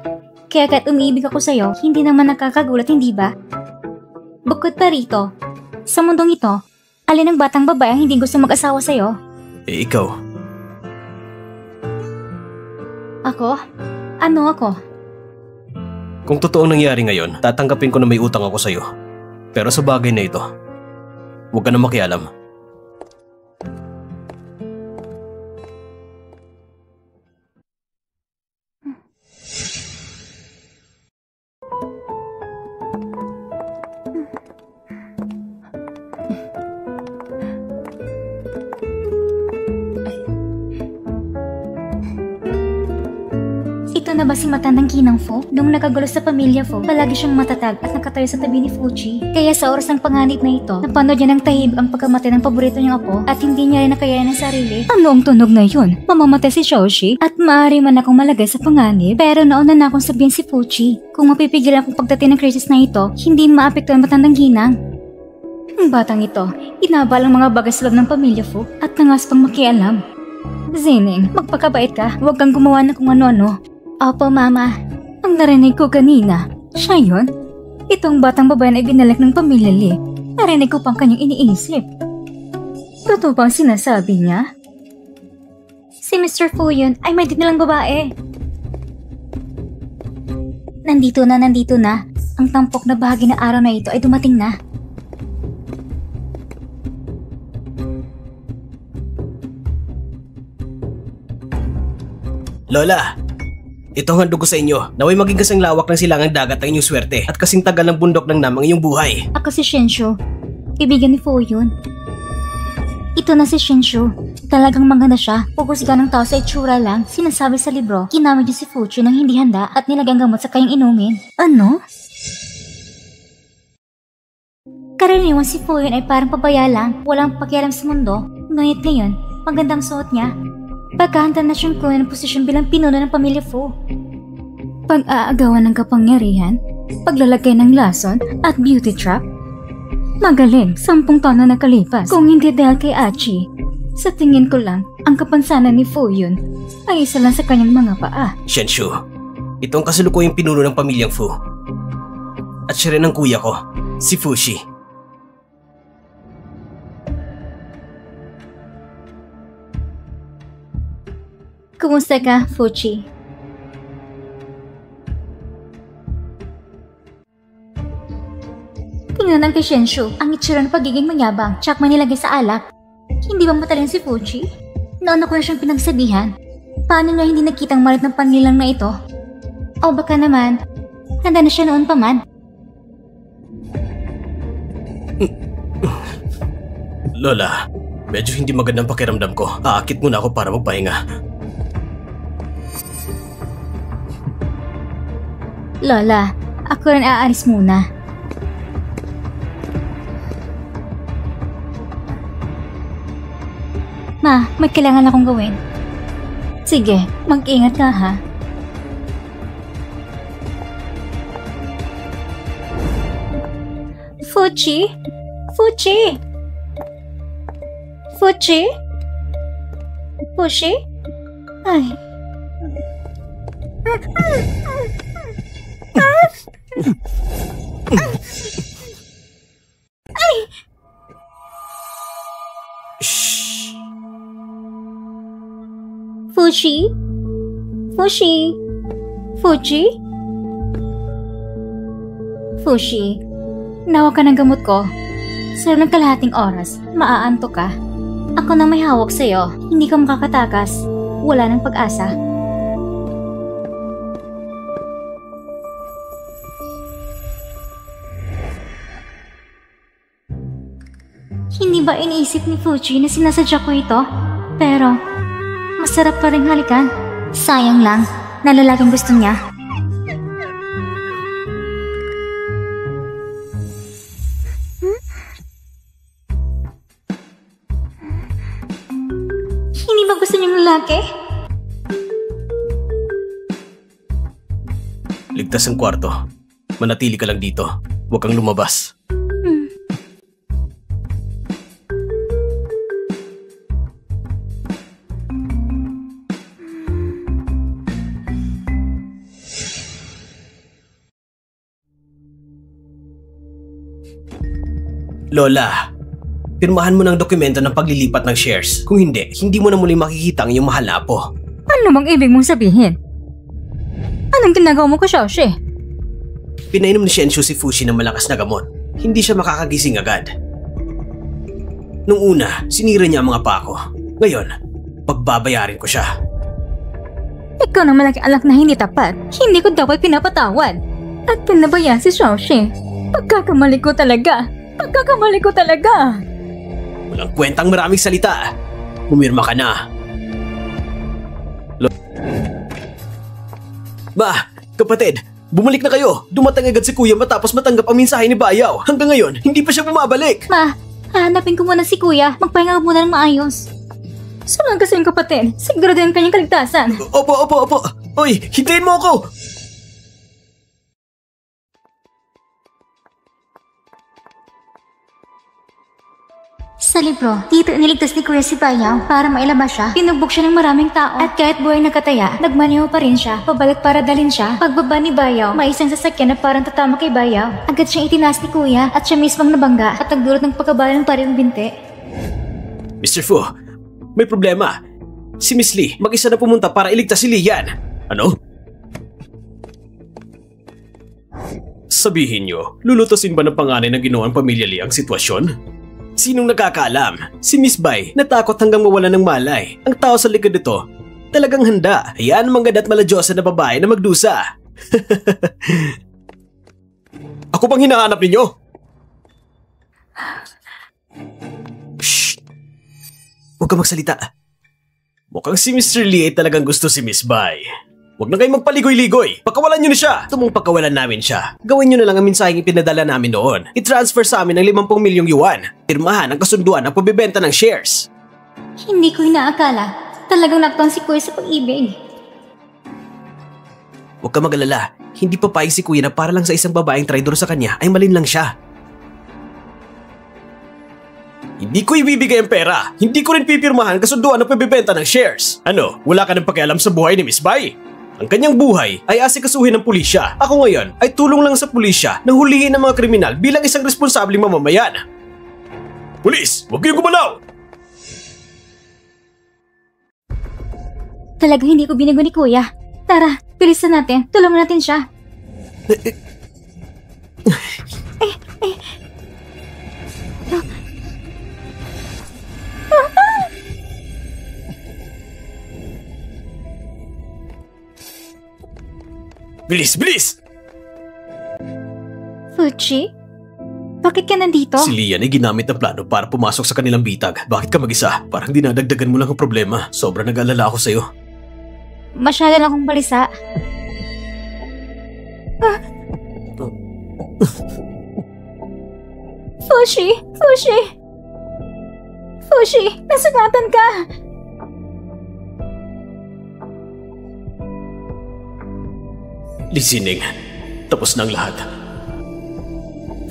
S1: Kaya kahit umiibig ako sa'yo, hindi naman nakakagulat, hindi ba? Bukod pa rito, sa mundong ito, alin ang batang babae ang hindi gusto mag-asawa sa'yo?
S2: Eh ikaw?
S1: Ako? Ano ako?
S2: Kung totoong nangyari ngayon, tatanggapin ko na may utang ako sa'yo. Pero sa bagay na ito, huwag ka na makialam.
S1: Ito na ba si matandang Ginang Fu? Nung nakagulo sa pamilya Fu, palagi siyang matatag at nakatayo sa tabi ni Fuji. Kaya sa oras ng panganib na ito, napanood niya ng tahib ang pagkamatay ng paborito niyang apo at hindi niya rin nakayanan ng sarili. Ano ang tunog na yun? Mamamatay si Shoshi at maaari man akong malagay sa panganib. Pero nauna na akong sabihin si Fuji. Kung mapipigilan akong pagdating ng krisis na ito, hindi maapekto ang matandang Ginang. Ang batang ito, inabal ang mga bagay sa loob ng pamilya Fu at nangas pang makialam. Zining, magpakabait ka, huwag kang gumawa na kung ano-ano. Opo, Mama. Ang narinig ko kanina, siya yun? Itong batang babae na ibinalik ng pamilya Lee. Narinig ko pang kanyang iniisip. Totoo bang sinasabi niya? Si Mr. Fu yun ay may dinalang babae. Nandito na. Ang tampok na bahagi ng araw na ito ay dumating na.
S2: Lola! Ito ang handog ko sa inyo. Naway maging kasing lawak ng silangang dagat ang inyong swerte at kasing tagal ng bundok ng namang inyong buhay.
S1: Ako si Shenshu. Ibigan ni Fu yun. Ito na si Shenshu. Talagang maganda siya. Pugusga ng tao sa itsura lang. Sinasabi sa libro, ginamit niya si Fuji nang hindi handa at nilagang gamot sa kanyang inumin. Ano? Karaniwan si Fu yun ay parang pabaya lang. Walang pakialam sa mundo. Ngunit ngayon, magandang suot niya. Pagkahanda na siyang kuha ng posisyon bilang pinuno ng pamilya Fu. Pag-aagawan ng kapangyarihan, paglalagay ng lason at beauty trap. Magaling, 10 taon na nakalipas. Kung hindi dahil kay Achi, sa tingin ko lang, ang kapansanan ni Fu yun ay isa lang sa kanyang mga paa.
S2: Shenshu, ito ang kasalukuyang pinuno ng pamilyang Fu. At siya rin ang kuya ko, si Fushi.
S1: Kumusta ka, Fuji? Tingnan kay Shenshu ang itsura ng pagiging manyabang tsak man nilagay sa alak. Hindi ba matalino si Fuji? Noon ako na siyang pinagsabihan. Paano niya hindi nakitang malit ng panilang na ito? O baka naman, handa na siya noon pa man.
S2: Lola, medyo hindi magandang pakiramdam ko. Aakit muna ako para magpahinga.
S1: Lola, ako rin aalis muna. Ma, may kailangan akong gawin. Sige, mag-ingat ka ha. Fuji? Fuji? Fuji? Fuji? Ay. Ay!
S2: Shh!
S1: Fuji? Fuji? Fuji? Fushi, nawa ka ng gamot ko. Sa ng kalahating oras, maaantok ka. Ako na may hawak sa'yo. Hindi ka makakatakas. Wala ng pag-asa. Hindi ba iniisip ni Fuji na sinasadya ko ito? Pero, masarap pa rin halikan. Sayang lang, na lalaking gusto niya. Hindi ba gusto niyang lalaki?
S2: Ligtas ang kwarto. Manatili ka lang dito. Huwag kang lumabas. Lola, pirmahan mo ng dokumento ng paglilipat ng shares. Kung hindi, hindi mo na muli makikita ang iyong mahal na apo.
S1: Ano bang ibig mong sabihin? Anong ginagawa mo ko, Shoshi?
S2: Pinainom ni Shenshu si Fushi ng malakas na gamot. Hindi siya makakagising agad. Nung una, sinira niya ang mga pako. Ngayon, pagbabayarin ko siya.
S1: Ikaw na malaking alak na hindi tapat. Hindi ko dapat pinapatawad. At pinabayaan si Shoshi. Pagkakamali ko talaga.
S2: Walang kwentang maraming salita. Pumirma ka na. Kapatid, bumalik na kayo. Dumating agad si Kuya matapos matanggap ang mensahe ni Bayaw. Hanggang ngayon, hindi pa siya bumabalik.
S1: Ma, hahanapin ko muna si Kuya. Magpahinga ka muna ng maayos. Sulang kasi yung kapatid. Siguro din ang kanyang kaligtasan.
S2: Opo. Oy, hintayin mo ako!
S1: Sa libro, dito iniligtas ni Kuya si Bayaw para mailabas siya. Pinugbog siya ng maraming tao. At kahit buhay nakataya, nagmaneho pa rin siya. Pabalik para dalhin siya. Pagbaba ni Bayaw, may isang sasakyan na parang tatama kay Bayaw. Agad siyang itinaas ni Kuya at siya mismong nabangga at nagdulot ng pagkabala ng paring binti.
S2: Mr. Fu, may problema. Si Miss Lee, mag-isa na pumunta para iligtas si Lian. Ano? Sabihin niyo, lulutusin ba ng panganay na ginawa ng pamilya Lee ang sitwasyon? Sinong nakakaalam? Si Miss Bai, natakot hanggang mawala ng malay. Ang tao sa likod nito, talagang handa. Hayaan ang mga matmaladyosa na babae na magdusa. Ako bang hinahanap ninyo? Shh! Huwag ka magsalita. Mukhang si Mr. Lee ay talagang gusto si Miss Bai. Huwag na kayong magpaligoy-ligoy. Pakawalan nyo na siya. Gusto mong pakawalan namin siya. Gawin nyo na lang ang mensaheng ipinadala namin noon. I-transfer sa amin ang 50 milyong yuan. Pirmahan ang kasunduan ng pagbibenta ng shares.
S1: Hindi ko inaakala. Talagang nakton si Kuya sa pag-ibig.
S2: Huwag ka mag-alala. Hindi papayag si Kuya na para lang sa isang babaeng traidor sa kanya ay malinlang siya. Hindi ko ibibigay ang pera. Hindi ko rin pipirmahan ang kasunduan ng pagbibenta ng shares. Ano, wala ka ng pakialam sa buhay ni Miss Bai? Ang kanyang buhay ay asikasuhin ng pulisya. Ako ngayon ay tulong lang sa pulisya na hulihin ang mga kriminal bilang isang responsabling mamamayan. Pulis, huwag kayong gumalaw!
S1: Talagang hindi ko binago ni Kuya. Tara, bilisan natin. Tulungan natin siya.
S2: Bilis, bilis!
S1: Fuji? Bakit ka nandito?
S2: Si Lian ay ginamit ng plano para pumasok sa kanilang bitag. Bakit ka mag-isa? Parang dinadagdagan mo lang ang problema. Sobrang nag-alala ako sa'yo.
S1: Masyado na akong balisa. Fuji! Nasugatan ka!
S2: Listening. Tapos na ang lahat.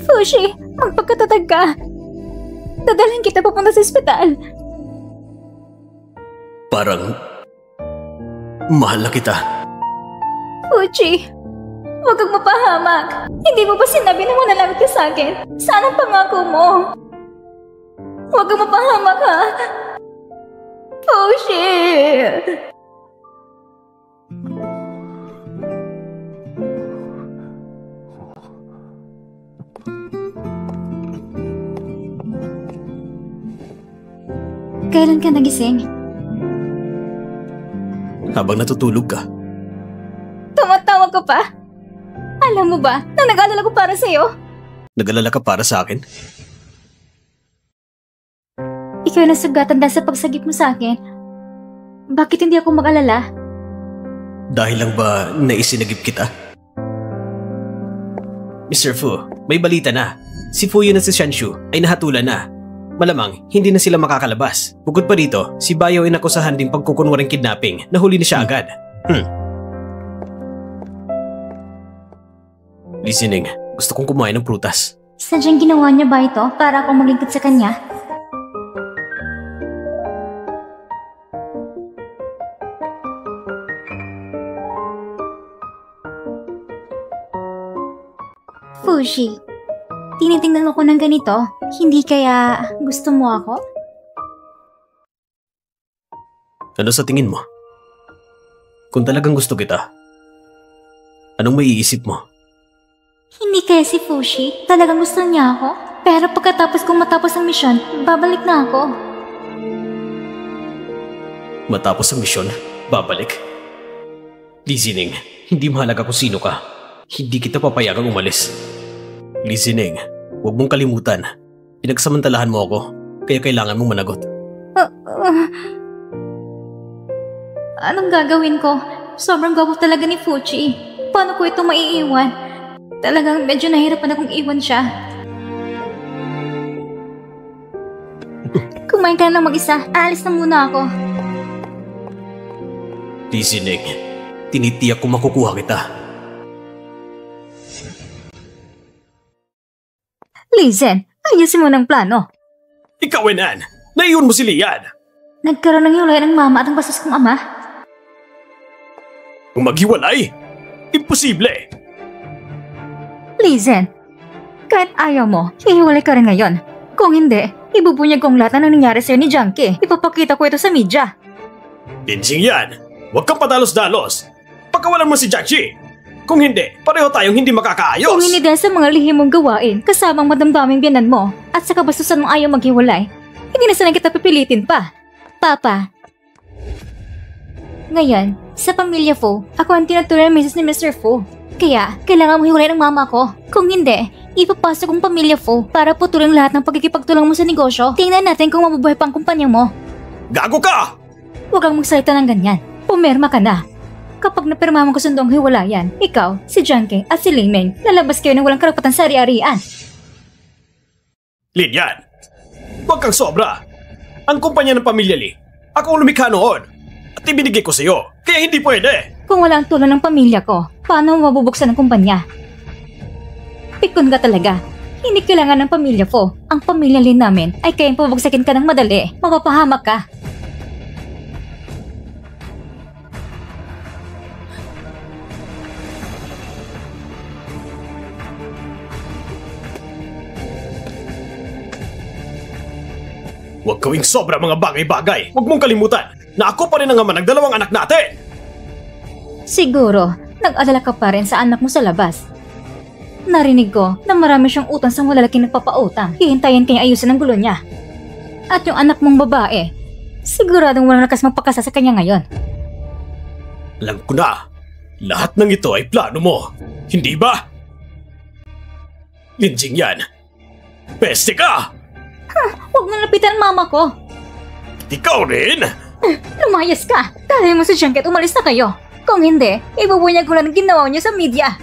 S1: Fuji, magpagkatatag ka. Dadalhin kita papunta sa ospital.
S2: Parang mahal na kita.
S1: Fuji, huwag kang mapahamak. Hindi mo ba sinabi na manalangit ka sa akin? Saan ang pangako mo? Huwag kang mapahamak, ha? Fuji! Kailan ka nagising?
S2: Habang natutulog ka.
S1: Tumatawag ka pa? Alam mo ba na nag-alala ko para sa'yo?
S2: Nag-alala ka para sa akin?
S1: Ikaw yung nasugatan dahil sa pagsagip mo sa akin. Bakit hindi ako mag-alala?
S2: Dahil lang ba naisinagip kita? Mr. Fu, may balita na. Si Fuyu at si Shanshu ay nahatulan na. Malamang, hindi na sila makakalabas. Bukod pa dito, si Bayo ay nakusahan ding pagkukunwaring kidnapping. Nahuli na siya agad. Listening, gusto kong kumain ng prutas.
S1: Sadyang ginawa niya ba ito para akong maglingkod sa kanya? Fushi, tinitingnan mo ko ng ganito, hindi kaya gusto mo ako?
S2: Ano sa tingin mo? Kung talagang gusto kita, anong maiisip mo?
S1: Hindi kaya si Fushi talagang gusto niya ako? Pero pagkatapos kong matapos ang misyon, babalik na ako.
S2: Matapos ang misyon, babalik? Listening, hindi mahalaga kung sino ka. Hindi kita papayagang umalis. Listening, huwag mong kalimutan. Pinagsamantalahan mo ako, kaya kailangan mong managot.
S1: Anong gagawin ko? Sobrang gwapo talaga ni Fuchi. Paano ko ito maiiwan? Talagang medyo nahirapan akong iwan siya. Kumain ka na ng mag-isa. Aalis na muna ako.
S2: Listening, tinitiyak kung makukuha kita.
S1: Lizen, ayusin mo ng plano.
S2: Ikaw, Enan! Naiyon mo si Lian!
S1: Nagkaroon ng hiwalay ng mama at ang bastos kong ama.
S2: Kung maghiwalay? Imposible!
S1: Lizen, kahit ayaw mo, hihiwalay ka rin ngayon. Kung hindi, ibubunyag kong lahat na nangyari sa'yo ni Junkie. Ipapakita ko ito sa media.
S2: Dinsing yan! Huwag kang padalos-dalos! Pagkawalan mo si Junkie! Kung hindi, pareho tayong hindi makakaayos!
S1: Kung hindi dahil sa mga lihim mong gawain, kasamang madamdaming biyanan mo, at sa kabastusan mong ayaw maghiwalay, hindi na sana kita pipilitin pa. Papa. Ngayon, sa pamilya Fu, ako ang tinutuloy ng misis ni Mr. Fu. Kaya, kailangan mo hiwalay ng mama ko. Kung hindi, ipapasok kong pamilya Fu para putulin lahat ng pagkikipagtulong mo sa negosyo. Tingnan natin kung mabubuhay pa ang kumpanya mo.
S2: Gago ka!
S1: Huwag kang magsalita ng ganyan. Pumirma ka na. Kapag napirma mo kasundong hiwalayan, ikaw, si Junkie at si Ling-Ming, lalabas kayo ng walang karapatan sa ari-arian.
S2: Linyan! Huwag kang sobra! Ang kumpanya ng pamilya Lee, ako ang lumikha noon. At ibinigay ko sa'yo, kaya hindi pwede.
S1: Kung wala ang tulong ng pamilya ko, paano mo mabubuksan ang kumpanya? Pikon ka talaga. Hindi kailangan ng pamilya ko. Ang pamilya Lee namin ay kayang pabagsakin ka ng madali. Mapapahamak ka.
S2: Huwag gawing sobra mga bagay-bagay. Huwag mong kalimutan na ako pa rin ang ama ng dalawang anak natin.
S1: Siguro, nag-alala ka pa rin sa anak mo sa labas. Narinig ko na marami siyang utang sa malalaking nagpapautang. Hihintayin kanya ayusin ang gulo niya. At yung anak mong babae, siguradong walang lakas magpakasa sa kanya ngayon.
S2: Alam ko na, lahat ng ito ay plano mo. Hindi ba? Linjing yan. Peste ka!
S1: Huwag mo lapitan ang mama ko.
S2: Ikaw rin?
S1: Lumayas ka! Dahil mo si Junkie at umalis na kayo. Kung hindi, ibubunyag ko na ng ginawa niya sa media.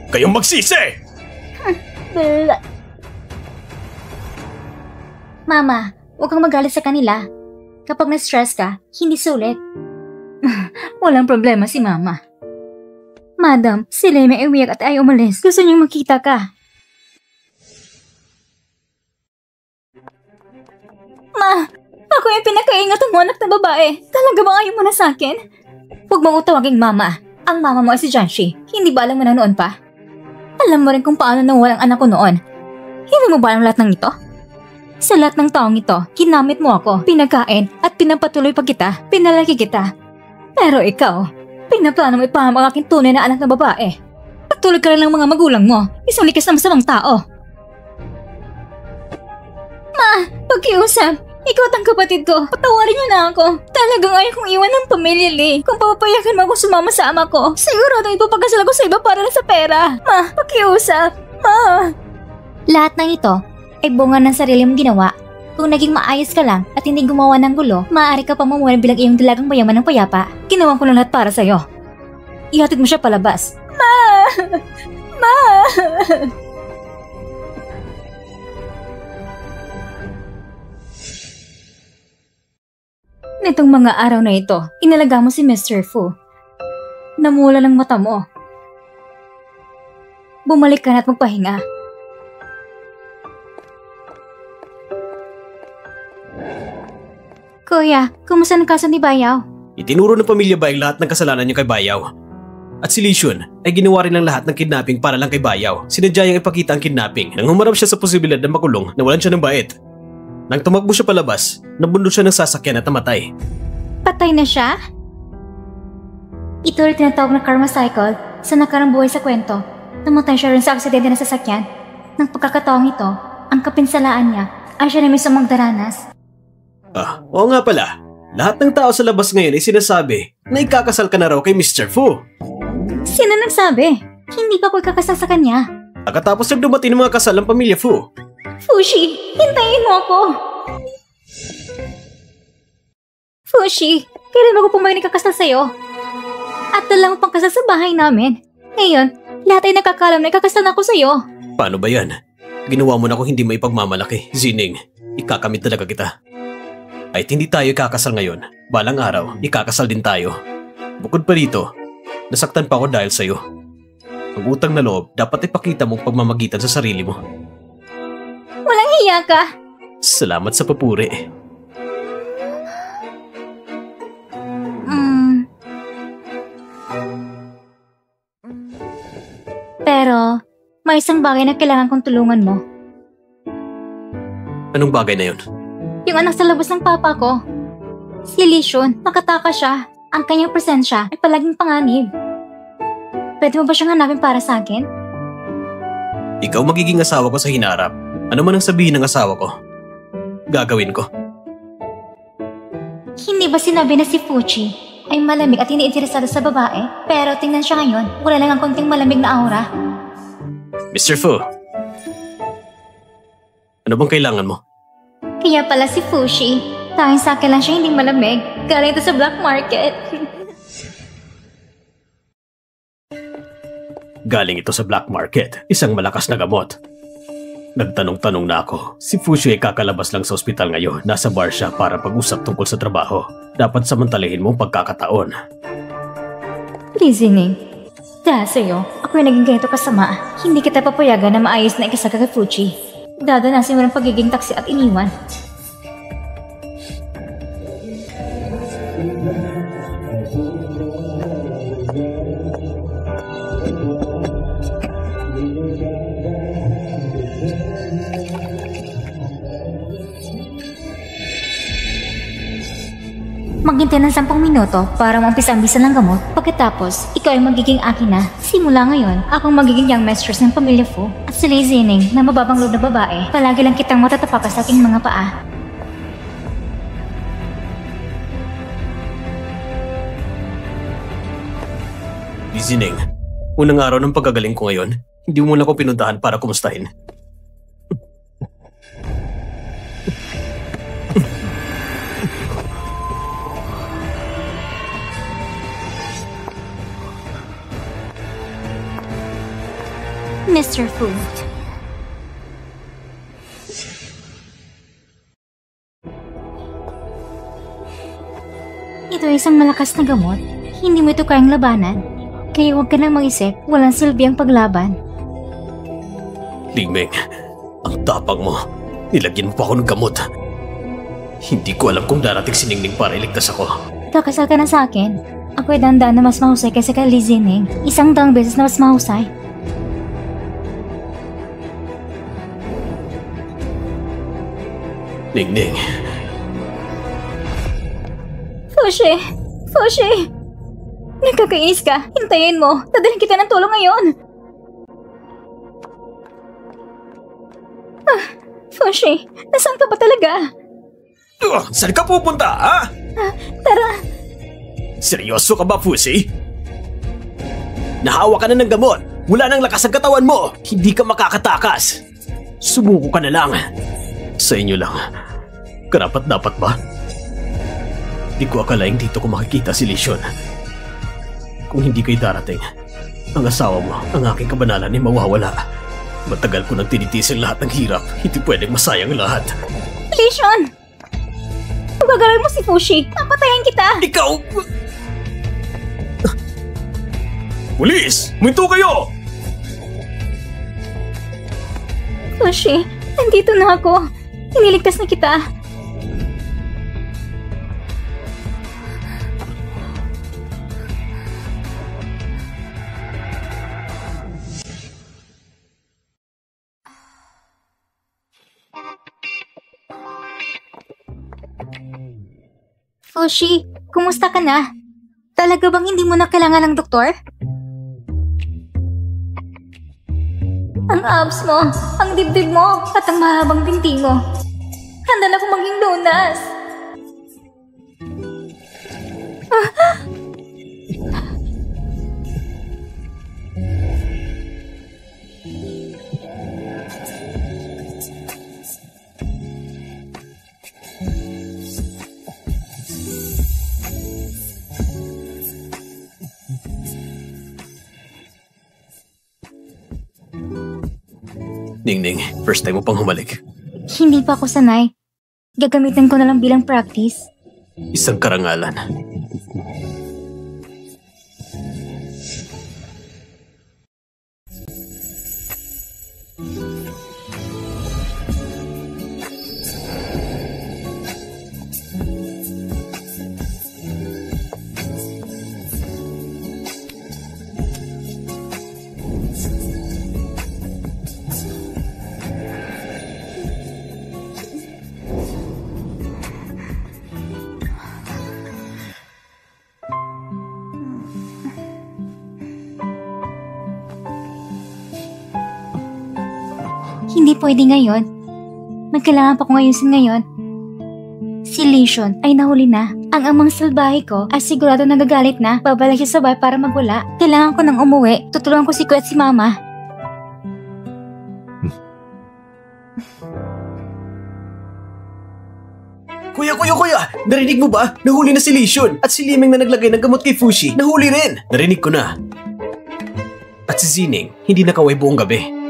S2: Kayong magsisi!
S1: Mama, huwag kang magalit sa kanila. Kapag na-stress ka, hindi sulit. Walang problema si Mama. Madam, si Leme ay umiyak at ay umalis. Gusto niyang makita ka. Ma, ako yung pinakaingat mo anak na babae. Talaga ba ayaw mo na sa akin? Huwag mong utawaging mama. Ang mama mo ay si Janshi. Hindi ba alam mo na noon pa? Alam mo rin kung paano nawalang anak ko noon. Hindi mo ba alam lahat ng ito? Sa lahat ng taong ito, ginamit mo ako, pinagkain at pinapatuloy pa kita, pinalaki kita. Pero ikaw, pinaplano mo ipahamak ang aking tunay na anak na babae. Pagtulog ka lang ng mga magulang mo, isang likas na masamang tao. Pakiusap. Ikaw at ang kapatid ko. Patawarin niyo na ako. Talagang ayaw kong iwan ng pamilya, Lee. Kung papapayagan mo ako sumama sa ama ko, sigurado ipapakasal ako sa iba para lang sa pera. Ma, pakiusap. Ma. Lahat ng ito ay bunga ng sarili mong ginawa. Kung naging maayos ka lang at hindi gumawa ng gulo, maaari ka pa mamuhay bilang iyong dalagang mayaman ng payapa. Ginawa ko lang lahat para sa'yo. Ihatid mo siya palabas. Ma! Ma! Nitong mga araw na ito, inalaga mo si Mr. Fu. Namula ng mata mo. Bumalik ka na at magpahinga. Kuya, kumusta ang kaso ni Bayaw?
S2: Itinuro ng pamilya Bayang lahat ng kasalanan niya kay Bayaw. At si Li Shun ay ginawa rin ng lahat ng kidnapping para lang kay Bayaw. Sinadya niyang ipakita ang kidnapping nang humarap siya sa posibilidad na makulong na walan siya ng bait. Nang tumakbo siya palabas, nabundol siya ng sasakyan at namatay.
S1: Patay na siya? Ito rin tinatawag na karma cycle sa nakarang buhay sa kwento. Namatay siya rin sa aksidente ng sasakyan. Nang pagkakataong ito, ang kapinsalaan niya ay siya na mismo magdaranas.
S2: Oo nga pala. Lahat ng tao sa labas ngayon ay sinasabi na ikakasal ka na raw kay Mr. Fu.
S1: Sino nagsabi? Hindi pa ako ikakasal sa kanya.
S2: Pagkatapos na dumating ng mga kasal ng pamilya Fu.
S1: Fushi, hintayin mo ako! Fushi, kailan ako pumayag ikakasal sa'yo? At dala mo pang kasal sa bahay namin. Ngayon, lahat ay nakakalam na ikakasal na ako sa'yo.
S2: Paano ba yan? Ginawa mo na kung hindi maipagmamalaki. Zining, ikakamit talaga kita. Ay hindi tayo ikakasal ngayon. Balang araw, ikakasal din tayo. Bukod pa dito, nasaktan pa ako dahil sa'yo. Ang utang na loob, dapat ipakita mong pagmamagitan sa sarili mo.
S1: Walang hiya ka!
S2: Salamat sa papuri.
S1: Pero, may isang bagay na kailangan kong tulungan mo.
S2: Anong bagay na yun?
S1: Yung anak sa labas ng papa ko. Si Li Shun, nakataka siya. Ang kanyang presensya ay palaging panganib. Pwede mo ba siyang hanapin para sa akin?
S2: Ikaw magiging asawa ko sa hinarap. Ano man ang sabihin ng asawa ko, gagawin ko.
S1: Hindi ba sinabi na si Fuchi ay malamig at hindi interesado sa babae? Pero tingnan siya ngayon, wala lang ang konting malamig na aura.
S2: Mr. Fu, ano bang kailangan mo?
S1: Kaya pala si Fushi, tanging sa akin lang siya hindi malamig. Galing ito sa black market.
S2: Galing ito sa black market, isang malakas na gamot. Nagtanong-tanong na ako. Si Fushi ay kakalabas lang sa ospital ngayon. Nasa bar siya para pag-usap tungkol sa trabaho. Dapat samantalahin mo ang pagkakataon.
S1: Listening. Dahil sa'yo, ako yung naging ganito kasama. Hindi kita papayagan na maayos na ikasal kay Fuchi. Dadanasin mo ng pagiging taksi at iniwan. Maghintay ng 10 minuto para maumpisa ang bisa ng gamot. Pagkatapos, ikaw ay magiging akin na. Simula ngayon, akong magiging young mistress ng pamilya Fu. At si Lei Zining na mababang loob na babae, palagi lang kitang matatapakan sa aking mga paa.
S2: Li Zining, unang araw ng pagkagaling ko ngayon, hindi mo muna ko pinuntahan para kumustahin.
S1: Mr. Fu. Ito ay isang malakas na gamot. Hindi mo ito kayang labanan. Kaya huwag ka nang mag-isip, walang silbi ang paglaban.
S2: Lingmeng, ang tapang mo. Nilagyan mo pa ako ng gamot. Hindi ko alam kung darating si Ningning para iligtas ako.
S1: Kakasal ka na sa akin. Ako ay dandaan na mas mahusay kaysa kay Li Zining. 100 beses na mas mahusay.
S2: Ningning.
S1: Fushi! Fushi! Nagkakainis ka. Hintayin mo. Dadalhin kita ng tulong ngayon. Fushi, nasaan ka ba talaga?
S2: Saan ka pupunta, ha?
S1: Tara.
S2: Seryoso ka ba, Fushi? Nahawa ka na ng gamot. Wala nang lakas ang katawan mo. Hindi ka makakatakas. Sumuko ka na lang. Sa inyo lang. Karapat-dapat ba? Di ko akalaing dito ko makikita si Lesion. Kung hindi kayo darating, ang asawa mo, ang aking kabanalan ay mawawala. Matagal ko nang tinitiis ang lahat ng hirap. Hindi pwedeng masayang lahat.
S1: Lesion! Kung gagalawin mo si Fushi, papatayin kita!
S2: Ikaw! Pulis! Minto kayo!
S1: Fushi, nandito na ako. Iniligtas na kita. Fushi, kumusta ka na? Talaga bang hindi mo na kailangan ng doktor? Ang abs mo, ang dibdib mo, at ang mahabang binti mo. Handa na akong maging lunas.
S2: Ningning, first time mo pang humalik.
S1: Hindi pa ako sanay. Gagamitin ko na lang bilang practice.
S2: Isang karangalan.
S1: Hindi pwede ngayon. Magkailangan pa kong ayusin ngayon. Si Lesion ay nahuli na. Ang amang salbahe ko ay sigurado nagagalit na. Babalik siya sa bahay para magwala. Kailangan ko nang umuwi. Tutulungan ko si Kuya at si Mama.
S2: Kuya! Narinig mo ba? Nahuli na si Lesion. At si Liming na naglagay ng gamot kay Fushi. Nahuli rin! Narinig ko na. At si Zining, hindi nakaway buong gabi.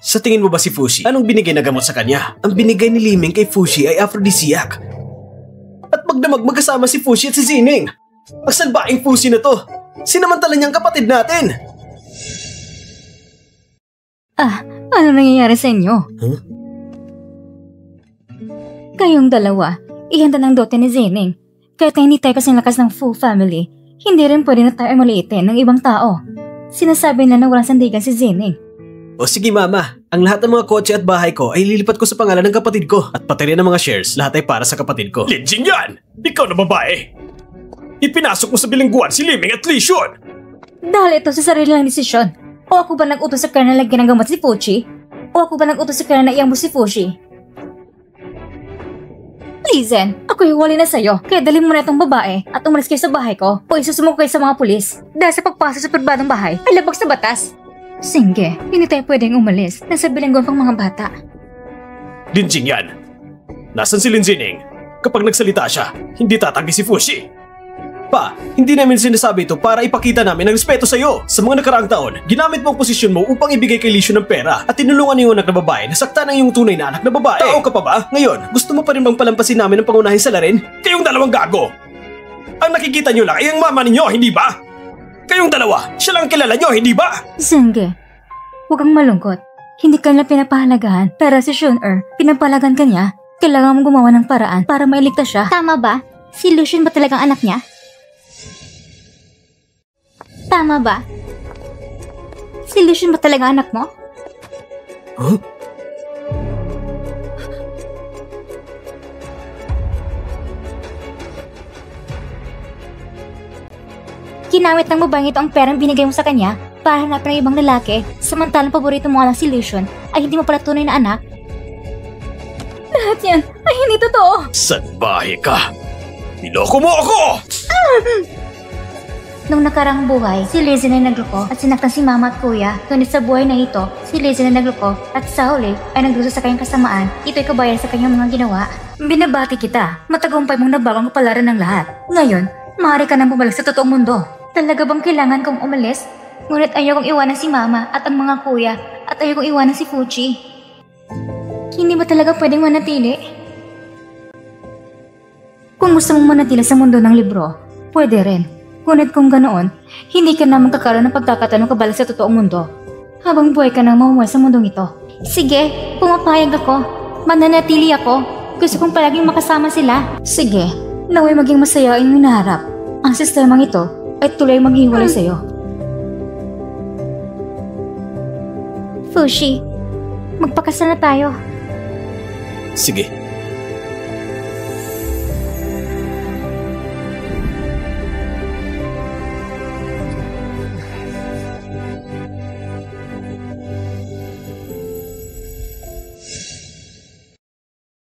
S2: Sa tingin mo ba si Fushi, anong binigay na gamot sa kanya? Ang binigay ni Liming kay Fushi ay aphrodisiac. At magdamag magkasama si Fushi at si Zining. Ang salbaing Fushi na to. Sinamantala niyang kapatid natin.
S1: Ano nangyayari sa inyo?
S2: Huh?
S1: Kayong dalawa, ihanda ng dote ni Zining. Kahit na hindi tayo kasing lakas ng full family, hindi rin pwede na tayo maliitin ng ibang tao. Sinasabi na walang sandigan si Zining.
S2: O sige mama, ang lahat ng mga kotse at bahay ko ay lilipat ko sa pangalan ng kapatid ko. At pati rin ng mga shares, lahat ay para sa kapatid ko. Linjing yan! Ikaw na babae! Ipinasok mo sa bilingguan si Liming at Lesion!
S1: Dahil ito sa sarili lang desisyon. O ako ba nag-utos sa kanya na lagyan ng gamot si Fushi? O ako ba nag-utos sa kanya na iyang mo si Fushi? Listen, ako hiwalay na sa'yo. Kaya dalhin mo na itong babae at umalis kayo sa bahay ko o isusumuko kayo sa mga pulis. Dahil sa pagpasok sa pribadong bahay ay labag sa batas. Sige, hindi tayo pwedeng umalis. Nasa bilangguan pang mga bata.
S2: Linjing yan! Nasaan si Linjining? Kapag nagsalita siya, hindi tatanggi si Fushi. Pa, hindi namin sinasabi ito para ipakita namin ang respeto sa'yo. Sa mga nakaraang taon, ginamit mo ang posisyon mo upang ibigay kay Lesion ng pera at tinulungan niyo yung anak na babae na saktan ang iyong tunay na anak na babae. Tao ka pa ba? Ngayon, gusto mo pa rin bang palampasin namin ang pangunahing salarin? Kayong dalawang gago! Ang nakikita niyo lang ay ang mama ninyo, hindi ba? Kayong dalawa, siya lang kilala niyo, hindi ba?
S1: Zenge, huwag kang malungkot. Hindi ka nila pinapahalagahan, pero si Shun-er, pinapahalagan ka niya. Kailangan mong gumawa ng paraan para mailigtas siya. Tama ba? Si Lucian ba talagang anak niya? Tama ba? Si Lucian ba talagang anak mo?
S2: Huh?
S1: Ginamit ng babaeng ito ang perang binigay mo sa kanya para hanapin ang ibang lalaki, samantalang paborito mo nga lang si Lucian ay hindi mo pala tunay na anak? Lahat yan ay hindi totoo!
S2: Salbahe ka! Niloko mo ako!
S1: Nung nakarang buhay, si Lizzie na nagloko at sinaktan si mama at kuya. Ngunit sa buhay na ito, si Lizzie na nagloko at sa huli ay nagdusa sa kanyang kasamaan. Ito'y kabayan sa kanyang mga ginawa. Binabati kita. Matagumpay mong nabago ang kapalaran ng lahat. Ngayon, maaari ka nang bumalik sa totoong mundo. Talaga bang kailangan kong umalis? Ngunit ayaw kong iwanan si mama at ang mga kuya at ayaw kong iwanan si Fuji. Hindi ba talaga pwedeng manatili? Kung gusto mong manatili sa mundo ng libro, pwede rin. Ngunit kung ganoon, hindi ka na magkakaroon ng pagkakatanong kabalik sa totoong mundo. Habang buhay ka nang mamumuhay sa mundong ito. Sige, pumapayag ako. Mananatili ako. Gusto kong palaging makasama sila. Sige, naway maging masaya ang hinaharap. Ang sistemang ito ay tuloy maghiwalay sa'yo. Fushi, magpakasal na tayo.
S2: Sige.